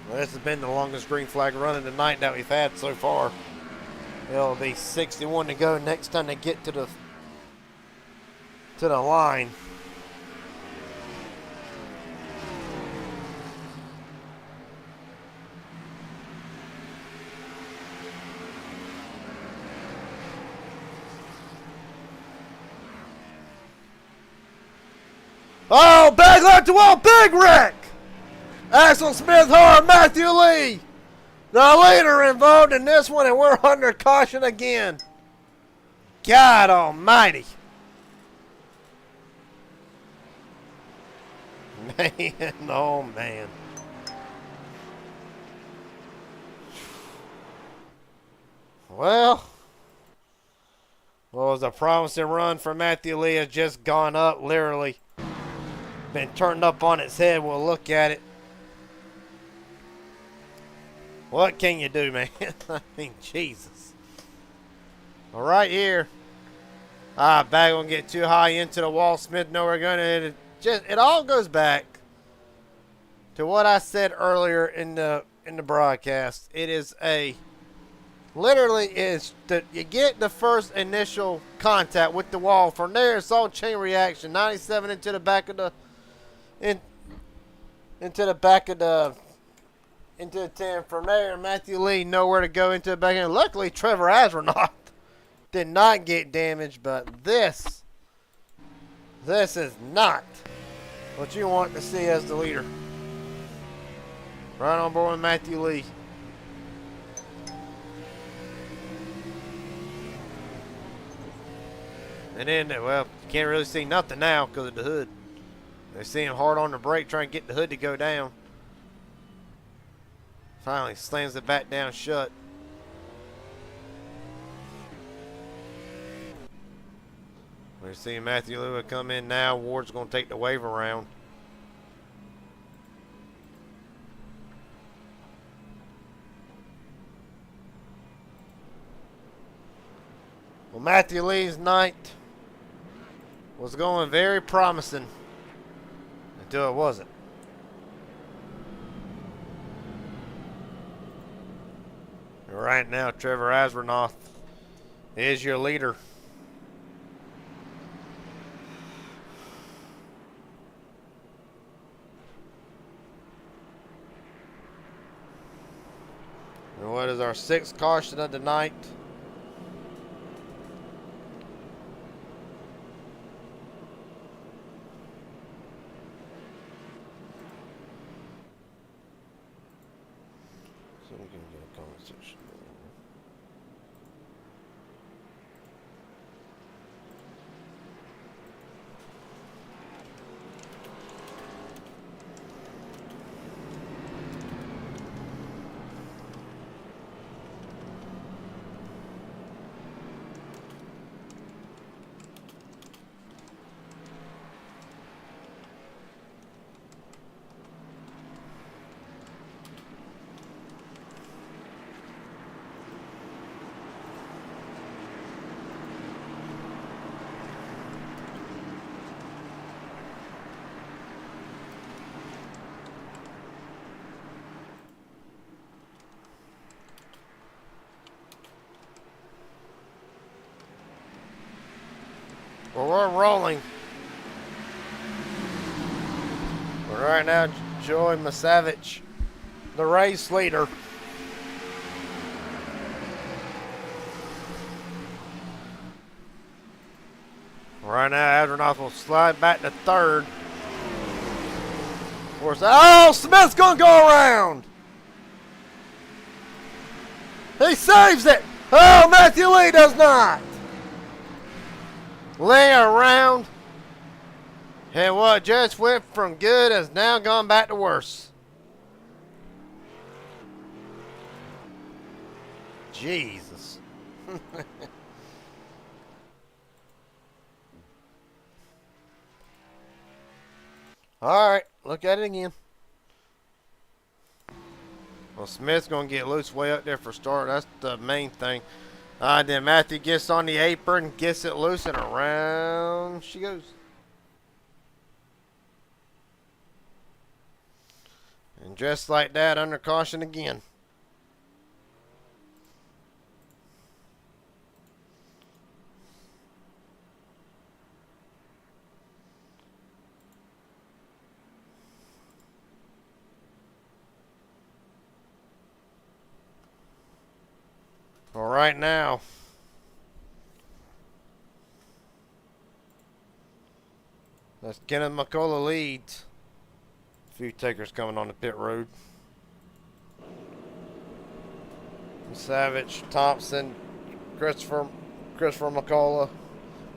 S1: Well, this has been the longest green flag run of the night that we've had so far. It'll be 61 to go next time they get to the line. Oh, big left to wall, big wreck! Axel Smith hard, Matthew Lee, the leader involved in this one, and we're under caution again. God almighty. Man, oh man. Well, what was a promising run for Matthew Lee has just gone up, literally. Been turned up on its head. We'll look at it. What can you do, man? I mean, Jesus. Well, right here. Bag won't get too high into the wall. Smith nowhere going to. It all goes back to what I said earlier in the broadcast. It is a literally is that you get the first initial contact with the wall. From there, it's all chain reaction. 97 into the back of the into the back of the into the 10. From there, Matthew Lee nowhere to go into the back end. Luckily, Trevor Astronaut did not get damaged, but this is not what you want to see as the leader. Right on board with Matthew Lee. And then, well, you can't really see nothing now because of the hood. They see him hard on the brake trying to get the hood to go down. Finally slams it back down shut. We're seeing Matthew Lewis come in now. Ward's going to take the wave around. Well, Matthew Lee's night was going very promising until it wasn't. And right now, Trevor Asronoff is your leader. And what is our 6th caution of the night? So we can get a conversation. Well, we're rolling. But right now, Joey Masavich, the race leader. Right now, Adronoff will slide back to 3rd. Of course, oh, Smith's going to go around. He saves it. Oh, Matthew Lee does not. Lay around. And what just went from good has now gone back to worse. Jesus. All right, look at it again. Well, Smith's going to get loose way up there for start. That's the main thing. Then Matthew gets on the apron, gets it loose, and around she goes. And just like that, under caution again. Well, right now, that's Kenneth McCullough leads. A few takers coming on the pit road. Savage, Thompson, Christopher McCullough,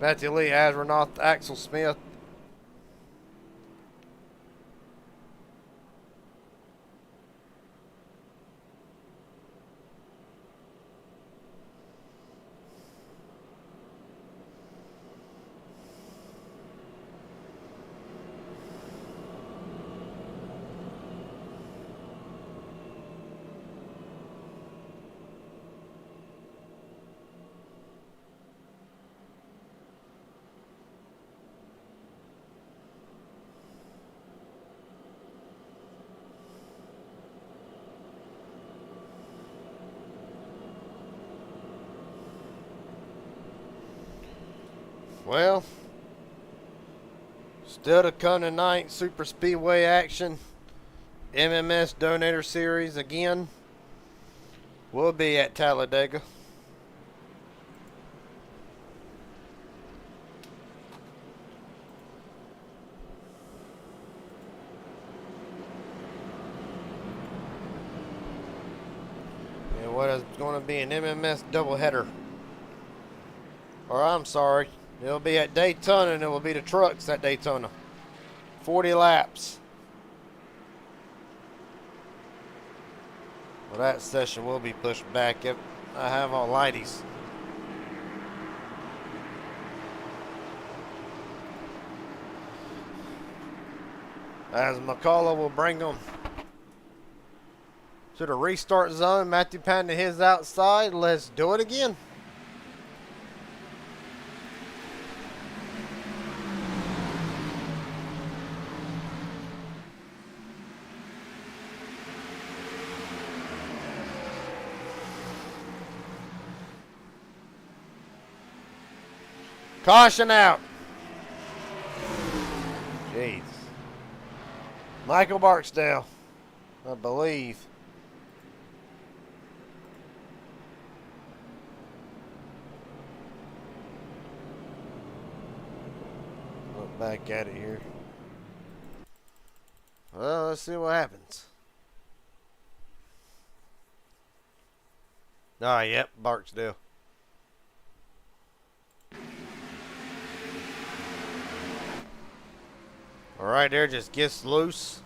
S1: Matthew Lee, Asronoff, Axel Smith. Well, still to come tonight, Super Speedway action. MMS Donator Series again. We'll be at Talladega. And what is going to be an MMS doubleheader. Or I'm sorry, it'll be at Daytona and it will be the trucks at Daytona. 40 laps. Well, that session will be pushed back if I have all lighties. As McCullough will bring them to the restart zone. Matthew Patton to his outside. Let's do it again. Caution out. Jeez. Michael Barksdale, I believe. Look back at it here. Well, let's see what happens. Ah, yep, Barksdale. All right, there just gets loose.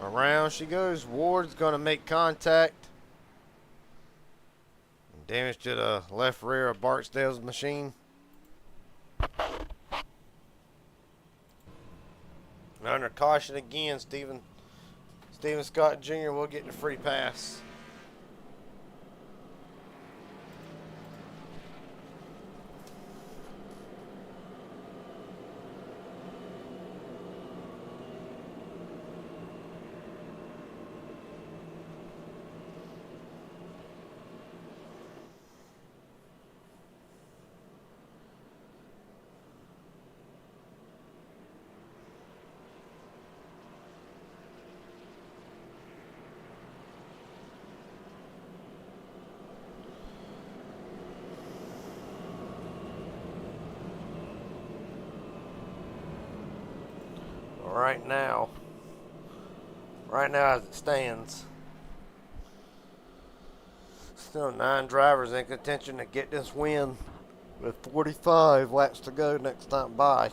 S1: Around she goes. Ward's going to make contact. Damage to the left rear of Barksdale's machine. And under caution again, Steven Scott Jr. will get the free pass. Right now as it stands, still 9 drivers in contention to get this win with 45 laps to go next time by.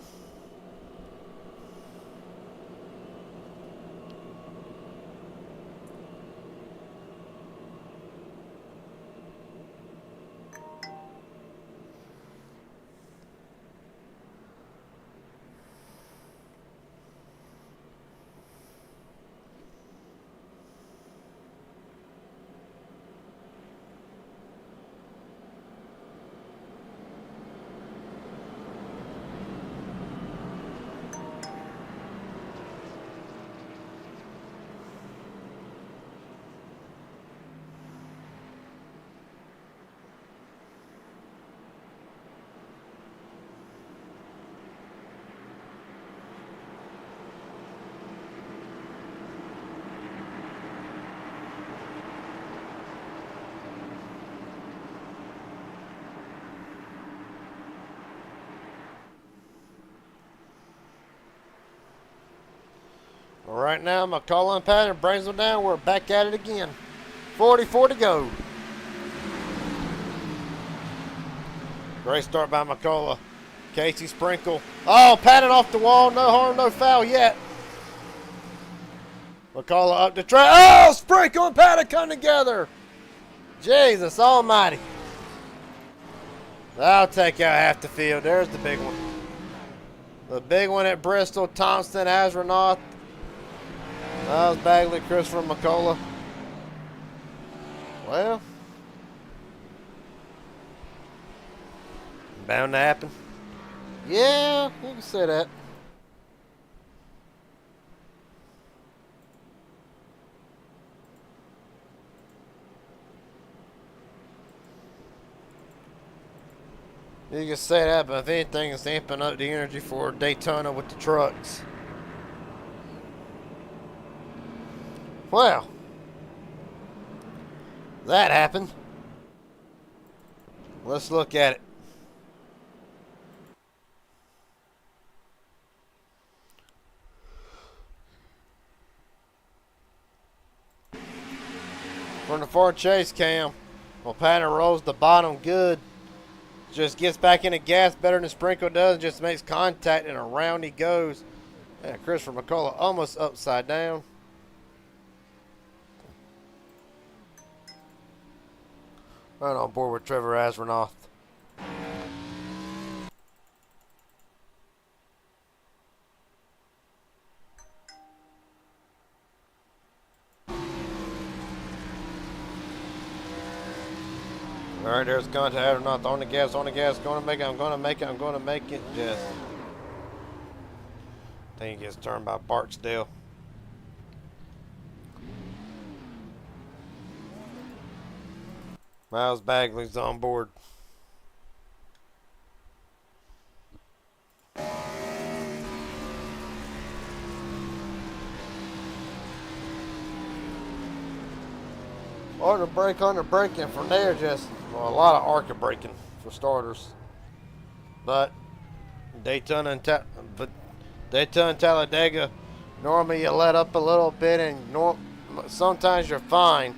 S1: Well, right now, McCullough and Patton brings them down. We're back at it again. 44 to go. Great start by McCullough. Casey Sprinkle. Oh, Patton off the wall. No harm, no foul yet. McCullough up the track. Oh, Sprinkle and Patton come together. Jesus almighty. That'll take out half the field. There's the big one. The big one at Bristol. Thompson, Astronaut. That was Bagley, Christopher McCullough. Well, bound to happen. Yeah, you can say that. You can say that, but if anything, it's amping up the energy for Daytona with the trucks. Well, that happened. Let's look at it. From the Ford chase cam, well, Pattern rolls the bottom good. Just gets back into gas better than Sprinkle does. Just makes contact and around he goes. Yeah, Christopher McCullough almost upside down. Right on board with Trevor Asrenoff. All right, there's contact. Asrenoff on the gas, Going to make it. I'm going to make it. Just. Thing gets turned by Barksdale. Miles Bagley's on board. On the brake, and from there, just a lot of arca braking for starters. But Daytona and Talladega, normally you let up a little bit, and sometimes you're fine.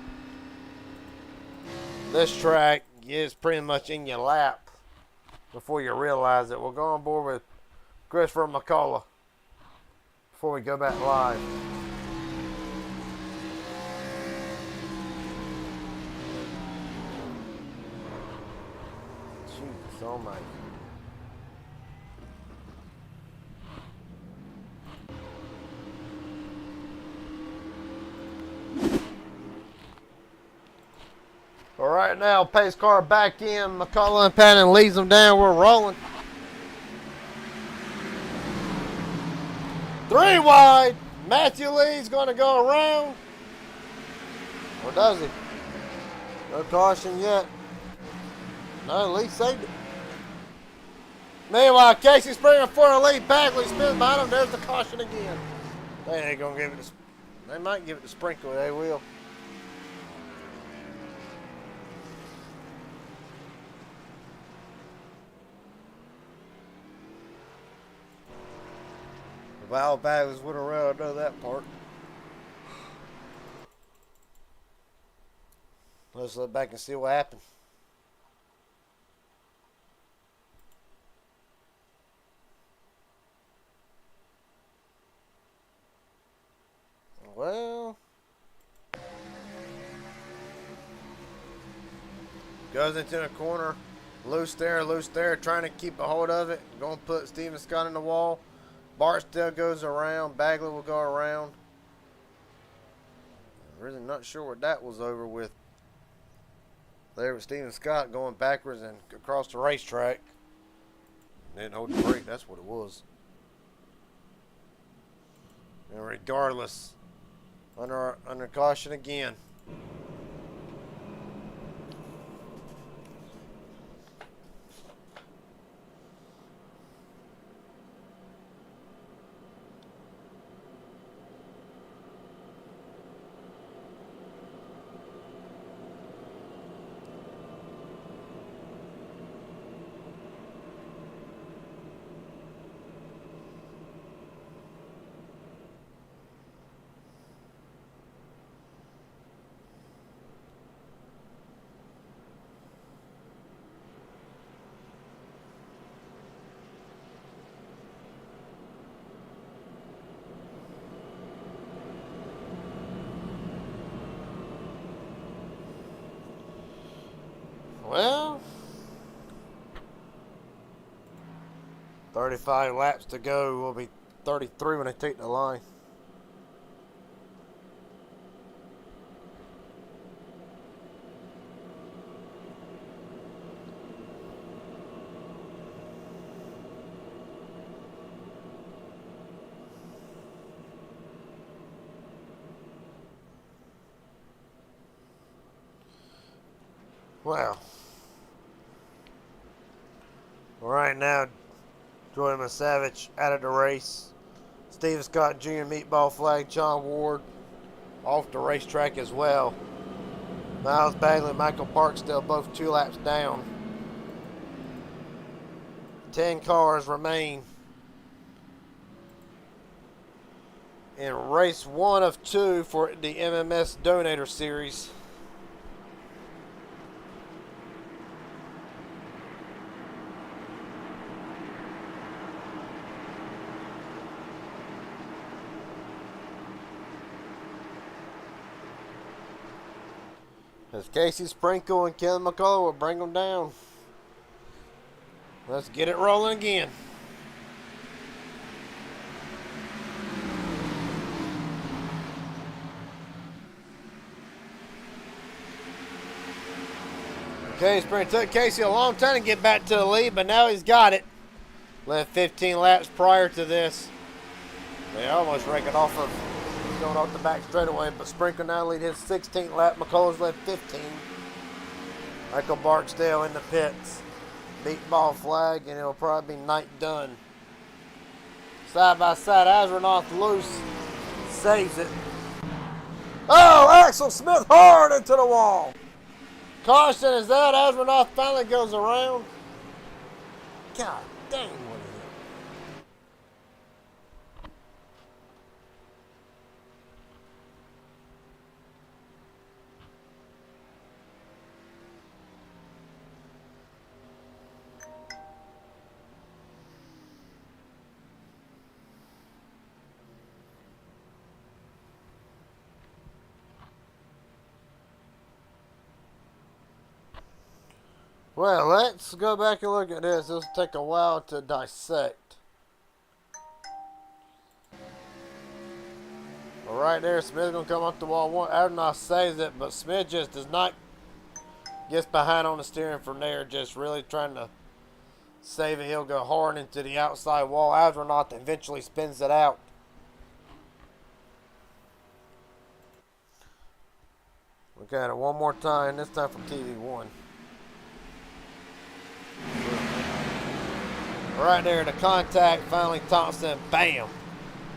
S1: This track is pretty much in your lap before you realize it. We'll go on board with Christopher McCullough before we go back live. Jesus almighty. All right, now pace car back in. McCullough and Patton leads them down. We're rolling. 3 wide. Matthew Lee's going to go around. Or does he? No caution yet. No, Lee saved it. Meanwhile, Casey Springer for the lead. Bagley spins behind him. There's the caution again. They ain't going to give it to. They might give it to Sprinkle. They will. Val Bagley's would have rather done that part. Let's look back and see what happened. Well, goes into the corner, loose there, trying to keep a hold of it. Going to put Steven Scott in the wall. Barksdale goes around. Bagley will go around. Really not sure what that was over with. There was Steven Scott going backwards and across the racetrack. Didn't hold the brake. That's what it was. And regardless, under caution again. Well, 35 laps to go. Will be 33 when they take the line. Well, Right now, Jordan Savage out of the race. Steve Scott Jr. Meatball Flag, John Ward off the racetrack as well. Miles Bagley and Michael Barksdale both 2 laps down. 10 cars remain in race 1 of 2 for the MMS Donator Series. As Casey Sprinkle and Kevin McCullough will bring them down. Let's get it rolling again. Okay, Sprint took Casey a long time to get back to the lead, but now he's got it. Left 15 laps prior to this. They almost rake it off of going off the back straightaway, but Sprinkle now lead his 16th lap. McCullough's left 15. Michael Barksdale in the pits. Meatball Flag, and it'll probably be night done. Side by side, Astronaut loose. Saves it. Oh, Axel Smith hard into the wall. Caution is that. Astronaut finally goes around. God dang, what is it? Well, let's go back and look at this. This will take a while to dissect. Well, right there, Smith's going to come up the wall. Adonai saves it, but Smith just does not get behind on the steering from there, just really trying to save it. He'll go hard into the outside wall. Astronaut eventually spins it out. Look at it one more time, this time from TV1. Right there, the contact, finally Thompson, bam.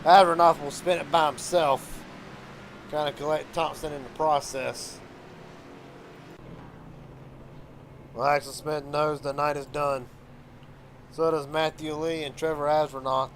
S1: Adronoff will spin it by himself. Kind of collect Thompson in the process. Well, Axel Smith knows the night is done. So does Matthew Lee and Trevor Astronaut.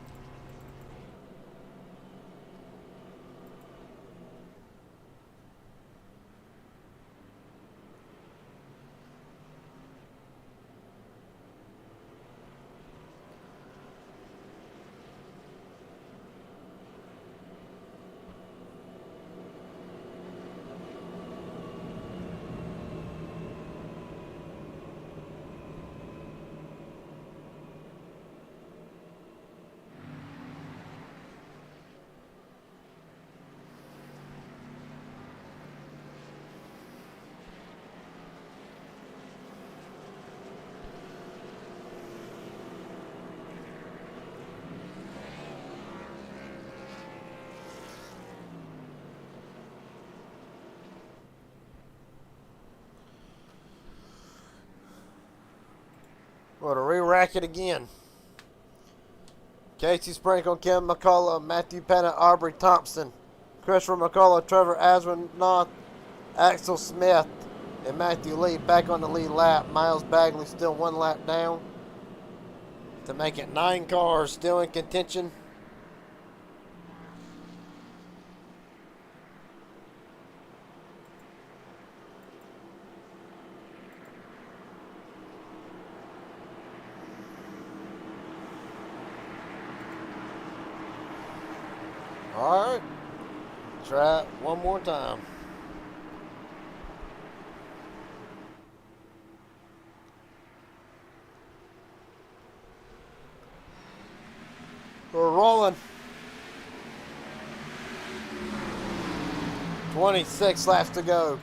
S1: Well, to re-rack it again. Casey Sprinkle, Kim McCullough, Matthew Pennant, Aubrey Thompson, Christopher McCullough, Trevor Astronaut, Axel Smith, and Matthew Lee back on the lead lap. Miles Bagley still 1 lap down to make it 9 cars still in contention. All right, try it one more time. We're rolling. 26 laps to go.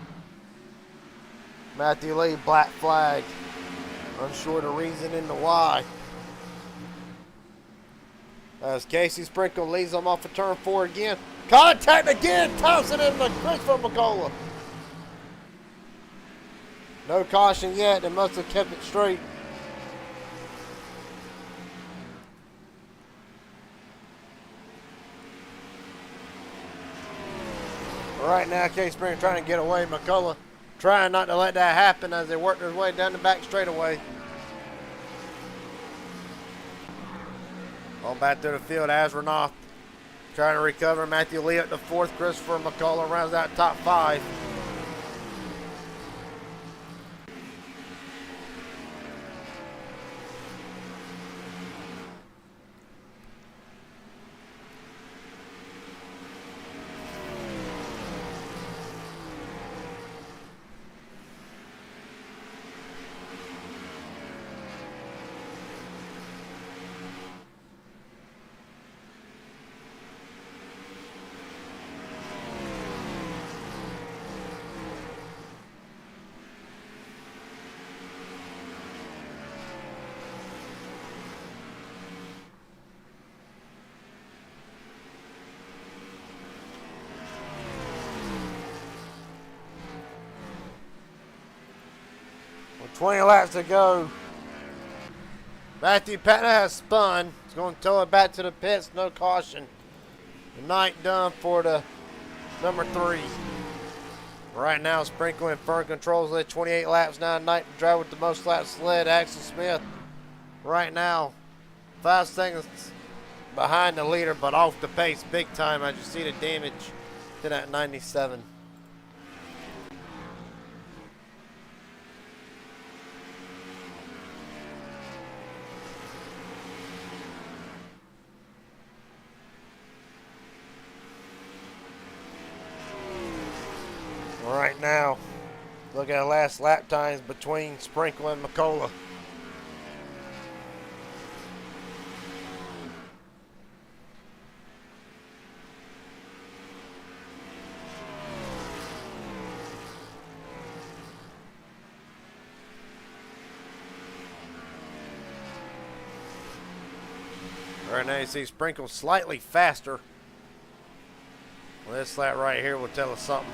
S1: Matthew Lee, black flag. Unsure the reason in the why. As Casey Sprinkle leads them off of turn 4 again. Contact again. Thompson and Christopher McCullough. No caution yet. They must have kept it straight. Right now, Case Springer trying to get away. McCullough trying not to let that happen as they work their way down the back straightaway. On back through the field, Asronoff trying to recover. Matthew Lee at the fourth. Christopher McCullough rounds out top 5. With 20 laps to go. Matthew Patna has spun. He's going to tow it back to the pits. No caution. The night done for the number 3. Right now, Sprinkle and Fern controls led 28 laps now. Night driver with the most laps led, Axel Smith. Right now, 5 seconds behind the leader, but off the pace big time as you see the damage to that 97. Right now, look at the last lap times between Sprinkle and McCullough. Right now you see Sprinkle slightly faster. Well, this lap right here will tell us something.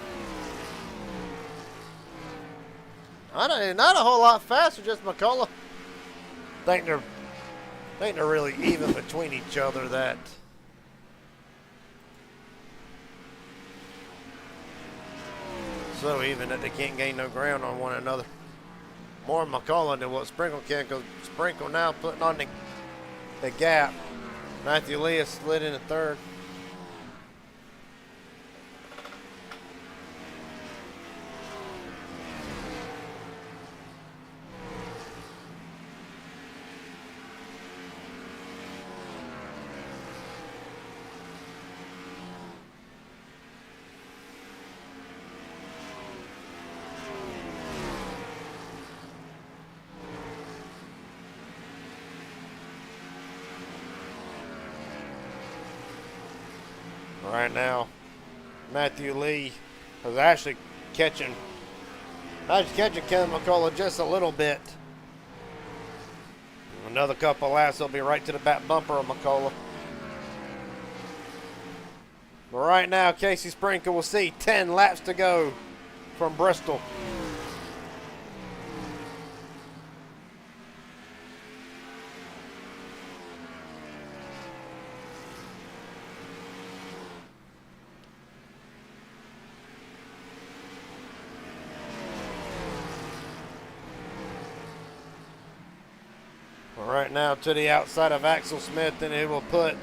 S1: Not a whole lot faster, just McCullough. Think they're really even between each other. That so even that they can't gain no ground on one another. More McCullough than what Sprinkle can, because Sprinkle now putting on the gap. Matthew Lee has slid into third. Right now, Matthew Lee is actually catching Kevin McCullough just a little bit. Another couple laps, they'll be right to the back bumper of McCullough. But right now, Casey Sprinkle will see 10 laps to go from Bristol. Right now to the outside of Axel Smith, and it will put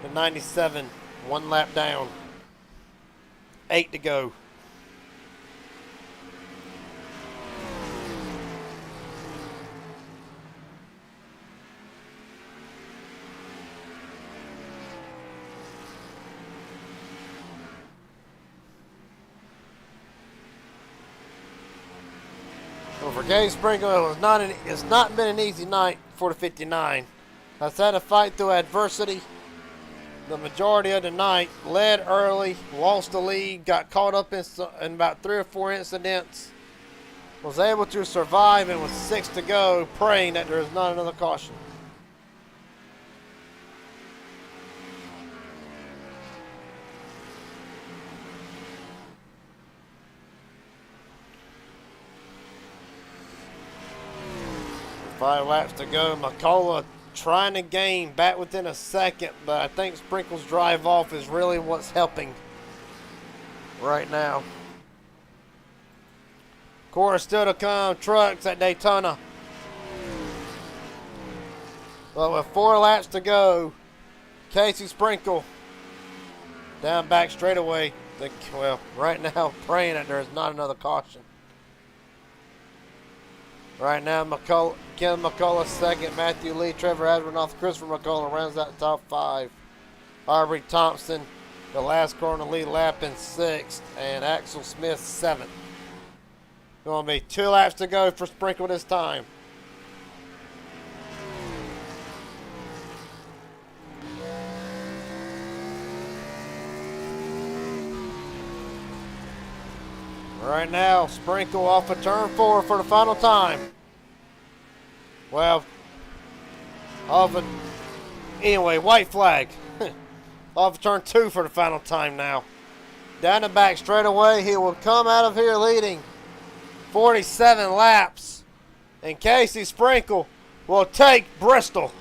S1: the 97 1 lap down. 8 to go. Well, for Gabe Sprinkle, it's not been an easy night for the 59. Has had to fight through adversity the majority of the night. Led early, lost the lead, got caught up in about 3 or 4 incidents. Was able to survive, and with 6 to go, praying that there is not another caution. Five laps to go. McCullough trying to gain back within a second, but I think Sprinkle's drive off is really what's helping. right now. Of course, still to come, trucks at Daytona. But with 4 laps to go, Casey Sprinkle down back straightaway. Well, right now, praying that there's not another caution. Right now, Ken McCullough second, Matthew Lee, Trevor Asbernoff, Christopher McCullough rounds out the top 5. Aubrey Thompson, the last car on the lead lap in 6th, and Axel Smith 7th. Going to be 2 laps to go for Sprinkle this time. Right now, Sprinkle off of turn 4 for the final time. Well, anyway, white flag. Off of turn 2 for the final time now. Down the back straightaway, he will come out of here leading 47 laps. And Casey Sprinkle will take Bristol.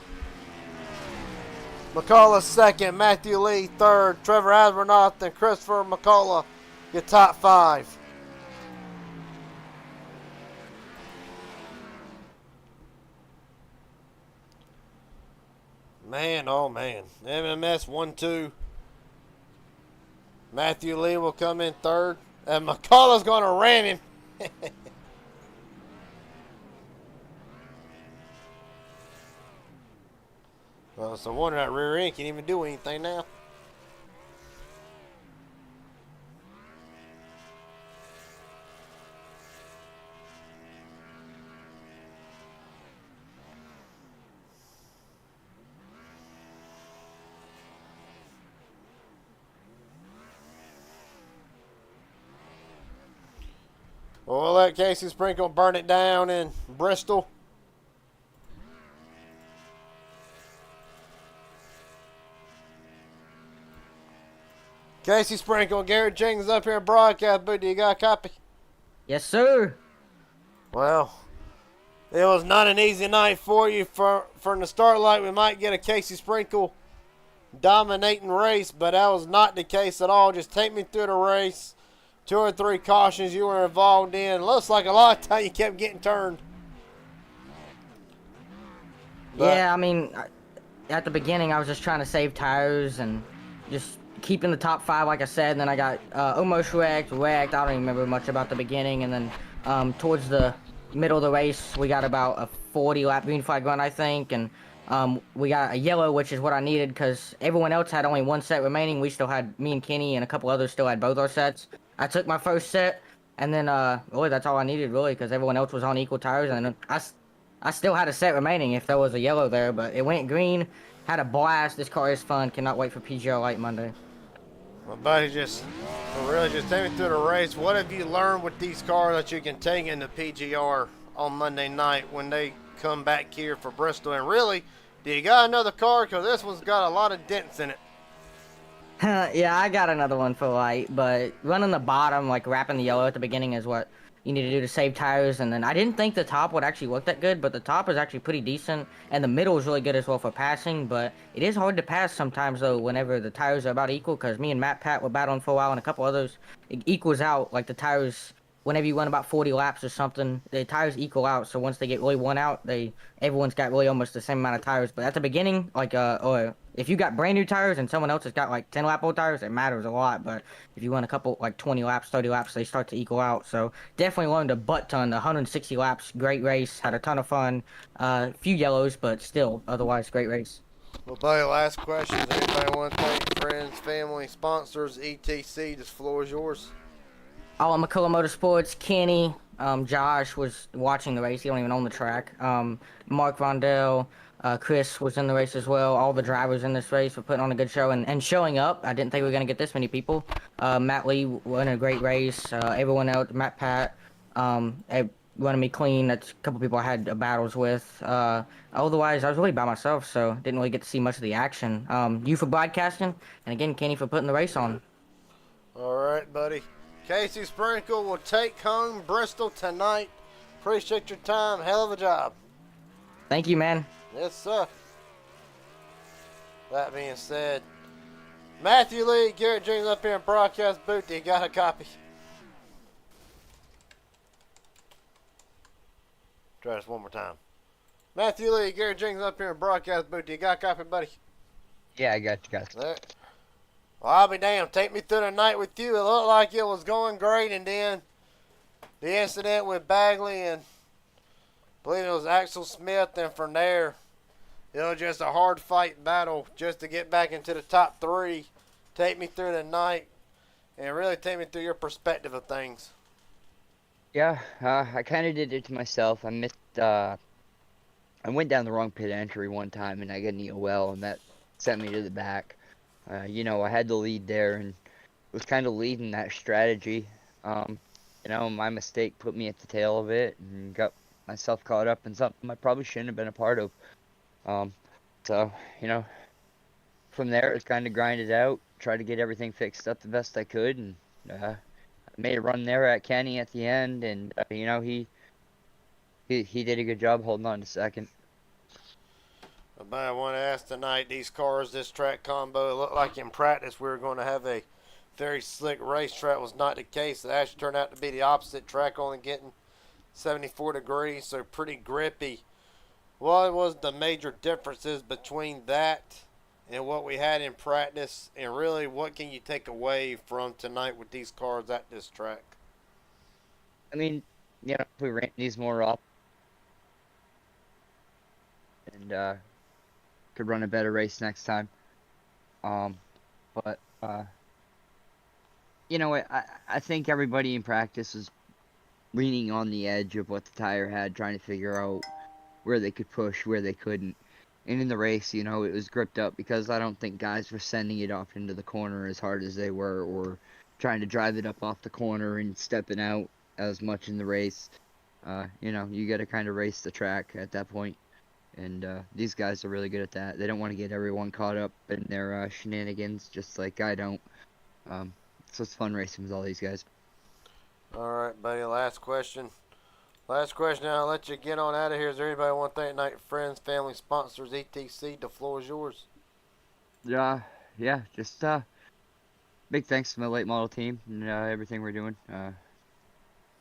S1: McCullough second, Matthew Lee third, Trevor Asbernoff, and Christopher McCullough, your top 5. Man, oh man. MMS 1-2. Matthew Lee will come in 3rd. And McCullough's going to ram him. Well, it's a wonder that rear end can't even do anything now. We'll let Casey Sprinkle burn it down in Bristol. Casey Sprinkle, Garrett Jenkins up here in broadcast booth. Do you got a copy?
S6: Yes, sir.
S1: Well, it was not an easy night for you. From the start light, we might get a Casey Sprinkle dominating race, but that was not the case at all. Just take me through the race. 2 or 3 cautions you were involved in. Looks like a lot of time you kept getting turned. But
S6: yeah, I mean, at the beginning, I was just trying to save tires and just keeping the top 5, like I said. And then I got almost wrecked. I don't even remember much about the beginning. And then towards the middle of the race, we got about a 40-lap green flag run, I think. And we got a yellow, which is what I needed because everyone else had only 1 set remaining. We still had, me and Kenny and a couple others still had both our sets. I took my first set, and then really that's all I needed, really, because everyone else was on equal tires, and I still had a set remaining if there was a yellow there, but it went green. Had a blast. This car is fun. Cannot wait for PGR Light Monday.
S1: my buddy really just take me through the race. What have you learned with these cars that you can take into PGR on Monday night when they come back here for Bristol? And really, do you got another car? Because this one's got a lot of dents in it.
S6: Yeah, I got another one for light, but running the bottom, like wrapping the yellow at the beginning is what you need to do to save tires. And then I didn't think the top would actually look that good, but the top is actually pretty decent, and the middle is really good as well for passing. But it is hard to pass sometimes, though, whenever the tires are about equal, because me and Pat were battling for a while, and a couple others, it equals out, like the tires. Whenever you run about 40 laps or something, the tires equal out. So once they get really worn out, everyone's got really almost the same amount of tires. But at the beginning, like or if you got brand new tires and someone else has got like 10 lap old tires, it matters a lot. But if you run a couple like 20 laps, 30 laps, they start to equal out. So definitely learned a butt ton. 160 laps, great race, had a ton of fun. Few yellows, but still, otherwise great race.
S1: Well, buddy, last question. Does anybody want to thank friends, family, sponsors, etc.? This floor is yours.
S6: All at McCullough Motorsports, Kenny, Josh was watching the race. He don't even own the track. Mark Rondell, Chris was in the race as well. All the drivers in this race were putting on a good show and showing up. I didn't think we were going to get this many people. Matt Lee won a great race. Everyone else, Matt Pat, running me clean. That's a couple people I had battles with. Otherwise, I was really by myself, so didn't really get to see much of the action. You for broadcasting, and again, Kenny for putting the race on.
S1: All right, buddy. Casey Sprinkle will take home Bristol tonight. Appreciate your time. Hell of a job.
S6: Thank you, man.
S1: Yes, sir. That being said, Matthew Lee, Garrett Jenkins up here in broadcast booth. You got a copy? Try this one more time. Matthew Lee, Garrett Jenkins up here in broadcast booth. You got a copy, buddy?
S8: Yeah, I got you guys.
S1: There. Well, I'll be damned. Take me through the night with you. It looked like it was going great, and then the incident with Bagley and I believe it was Axel Smith, and from there, it was just a hard fight battle just to get back into the top 3. Take me through the night, and really take me through your perspective of things.
S8: Yeah, I kind of did it to myself. I missed, I went down the wrong pit entry one time, and I got an EOL, and that sent me to the back. You know, I had the lead there, and was kind of leading that strategy. You know, my mistake put me at the tail of it, and got myself caught up in something I probably shouldn't have been a part of. So, you know, from there, it's kind of grinded out, tried to get everything fixed up the best I could, and I made a run there at Kenny at the end, and, you know, he did a good job holding on to second.
S1: But I want to ask tonight, these cars, this track combo, it looked like in practice we were going to have a very slick racetrack. Was not the case. It actually turned out to be the opposite. Track only getting 74 degrees, so pretty grippy. What was the major differences between that and what we had in practice, and really what can you take away from tonight with these cars at this track?
S8: I mean, you know, if we ran these more up and could run a better race next time. But you know, I think everybody in practice was leaning on the edge of what the tire had, trying to figure out where they could push, where they couldn't. And in the race, you know, it was gripped up because I don't think guys were sending it off into the corner as hard as they were, or trying to drive it up off the corner and stepping out as much in the race. You know, you got to kind of race the track at that point. And these guys are really good at that. They don't want to get everyone caught up in their shenanigans, just like I don't. So it's fun racing with all these guys.
S1: All right, buddy, last question. Last question, I'll let you get on out of here. Is there anybody want to thank tonight? Friends, family, sponsors, etc.? The floor is yours.
S8: Yeah, just big thanks to my late model team and everything we're doing.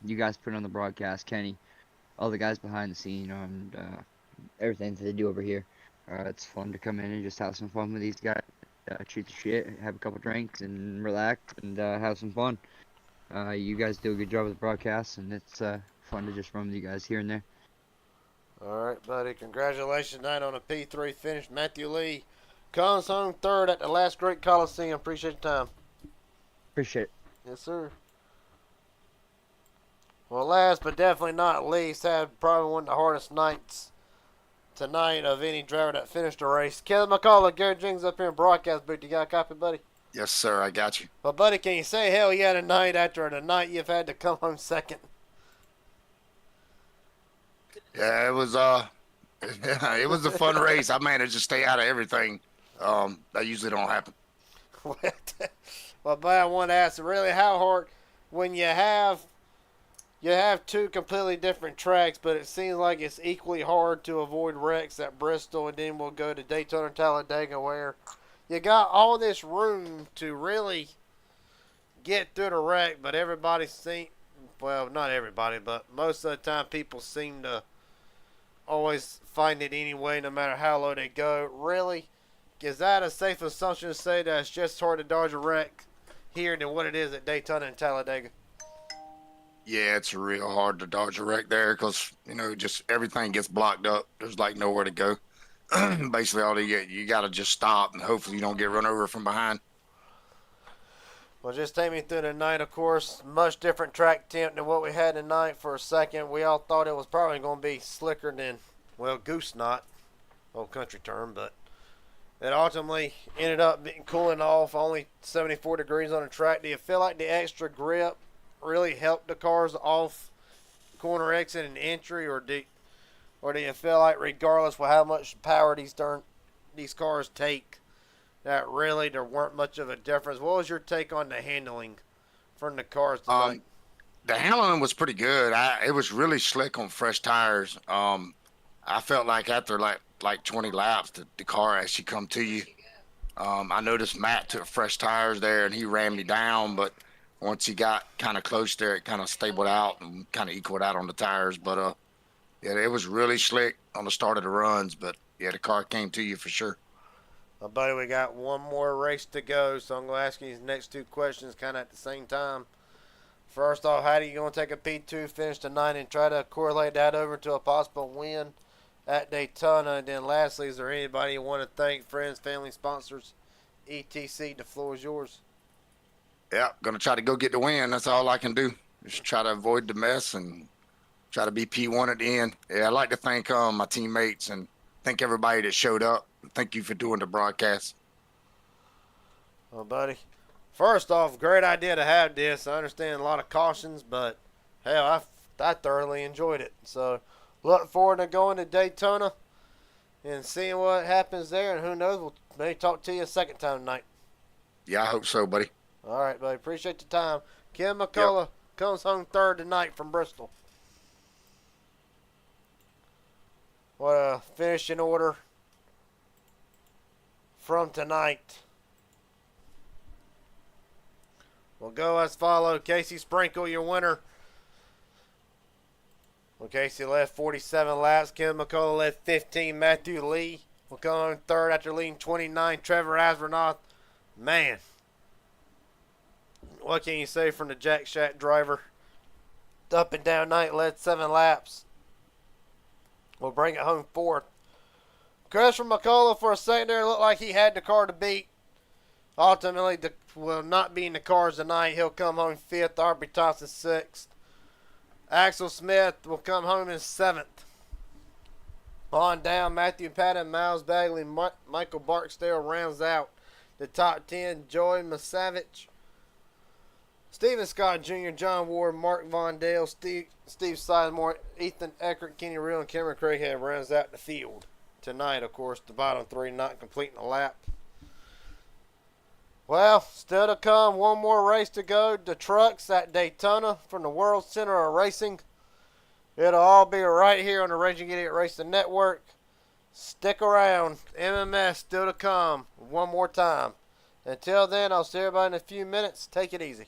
S8: You guys put on the broadcast, Kenny, all the guys behind the scene, and everything that they do over here. It's fun to come in and just have some fun with these guys, shoot the shit, have a couple drinks, and relax, and have some fun. You guys do a good job with the broadcast, and it's fun to just run with you guys here and there.
S1: All right, buddy. Congratulations tonight on a P3 finish. Matthew Lee comes home third at the last great Coliseum. Appreciate your time.
S8: Appreciate it.
S1: Yes, sir. Well, last but definitely not least, had probably one of the hardest nights tonight of any driver that finished the race. Kevin McCullough, Garrett Jenkins up here in broadcast booth. You got a copy, buddy?
S4: Yes, sir. I got you.
S1: Well, buddy, can you say hell yeah tonight after the night you've had to come home second?
S4: Yeah, it was it was a fun race. I managed to stay out of everything. That usually don't happen.
S1: Well, but I want to ask, really, how hard when you have two completely different tracks, but it seems like it's equally hard to avoid wrecks at Bristol, and then we'll go to Daytona and Talladega, where you got all this room to really get through the wreck, but everybody well, not everybody, but most of the time people seem to always find it anyway, no matter how low they go. Really, is that a safe assumption to say that it's just hard to dodge a wreck here than what it is at Daytona and Talladega?
S4: Yeah, it's real hard to dodge a wreck there because, you know, just everything gets blocked up. There's like nowhere to go. Basically, all you got to just stop and hopefully you don't get run over from behind.
S1: Well, just take me through the night, of course. Much different track temp than what we had tonight. For a second, we all thought it was probably going to be slicker than, well, goose knot, old country term, but it ultimately ended up being cooling off, only 74 degrees on the track. Do you feel like the extra grip really helped the cars off corner exit and entry, or do you feel like regardless of how much power these cars take, that really there weren't much of a difference? What was your take on the handling from the cars tonight?
S4: The handling was pretty good. It was really slick on fresh tires. I felt like after like 20 laps, the car actually come to you. I noticed Matt took fresh tires there and he ran me down, but once he got kind of close there, it kind of stabled out and kind of equaled out on the tires. But yeah, it was really slick on the start of the runs, but yeah, the car came to you for sure.
S1: Well, buddy, we got one more race to go, so I'm going to ask you these next two questions kind of at the same time. First off, how do you going to take a P2 finish tonight and try to correlate that over to a possible win at Daytona? And then lastly, is there anybody you want to thank, friends, family, sponsors, etc.? The floor is yours.
S4: Yeah, gonna try to go get the win. That's all I can do. Just try to avoid the mess and try to be P1 at the end. Yeah, I'd like to thank my teammates and thank everybody that showed up. Thank you for doing the broadcast.
S1: Well, buddy, first off, great idea to have this. I understand a lot of cautions, but hell, I thoroughly enjoyed it. So, look forward to going to Daytona and seeing what happens there. And who knows, we'll maybe talk to you a second time tonight.
S4: Yeah, I hope so, buddy.
S1: All right, buddy. Appreciate the time. Kim McCullough comes home third tonight from Bristol. What a finishing order from tonight. We'll go as follows. Casey Sprinkle, your winner. Well, Casey led 47 laps. Kim McCullough led 15. Matthew Lee will come home third after leading 29. Trevor Asbernoth. Man, what can you say from the Jack Shack driver? Up and down night, led 7 laps. We'll bring it home fourth. Christopher McCullough for a second there looked like he had the car to beat. Ultimately, will not be in the cars tonight. He'll come home fifth. Arby Thompson sixth. Axel Smith will come home in seventh. On down, Matthew Patton, Miles Bagley, Michael Barksdale rounds out the top 10. Joey Masavich, Stephen Scott Jr., John Ward, Mark Von Dale, Steve Sizemore, Ethan Eckert, Kenny Real, and Cameron Craighead rounds out the field. Tonight, of course, the bottom 3 not completing a lap. Well, still to come, one more race to go. The trucks at Daytona from the World Center of Racing. It'll all be right here on the Raging Idiot Racing Network. Stick around. MMS still to come one more time. Until then, I'll see everybody in a few minutes. Take it easy.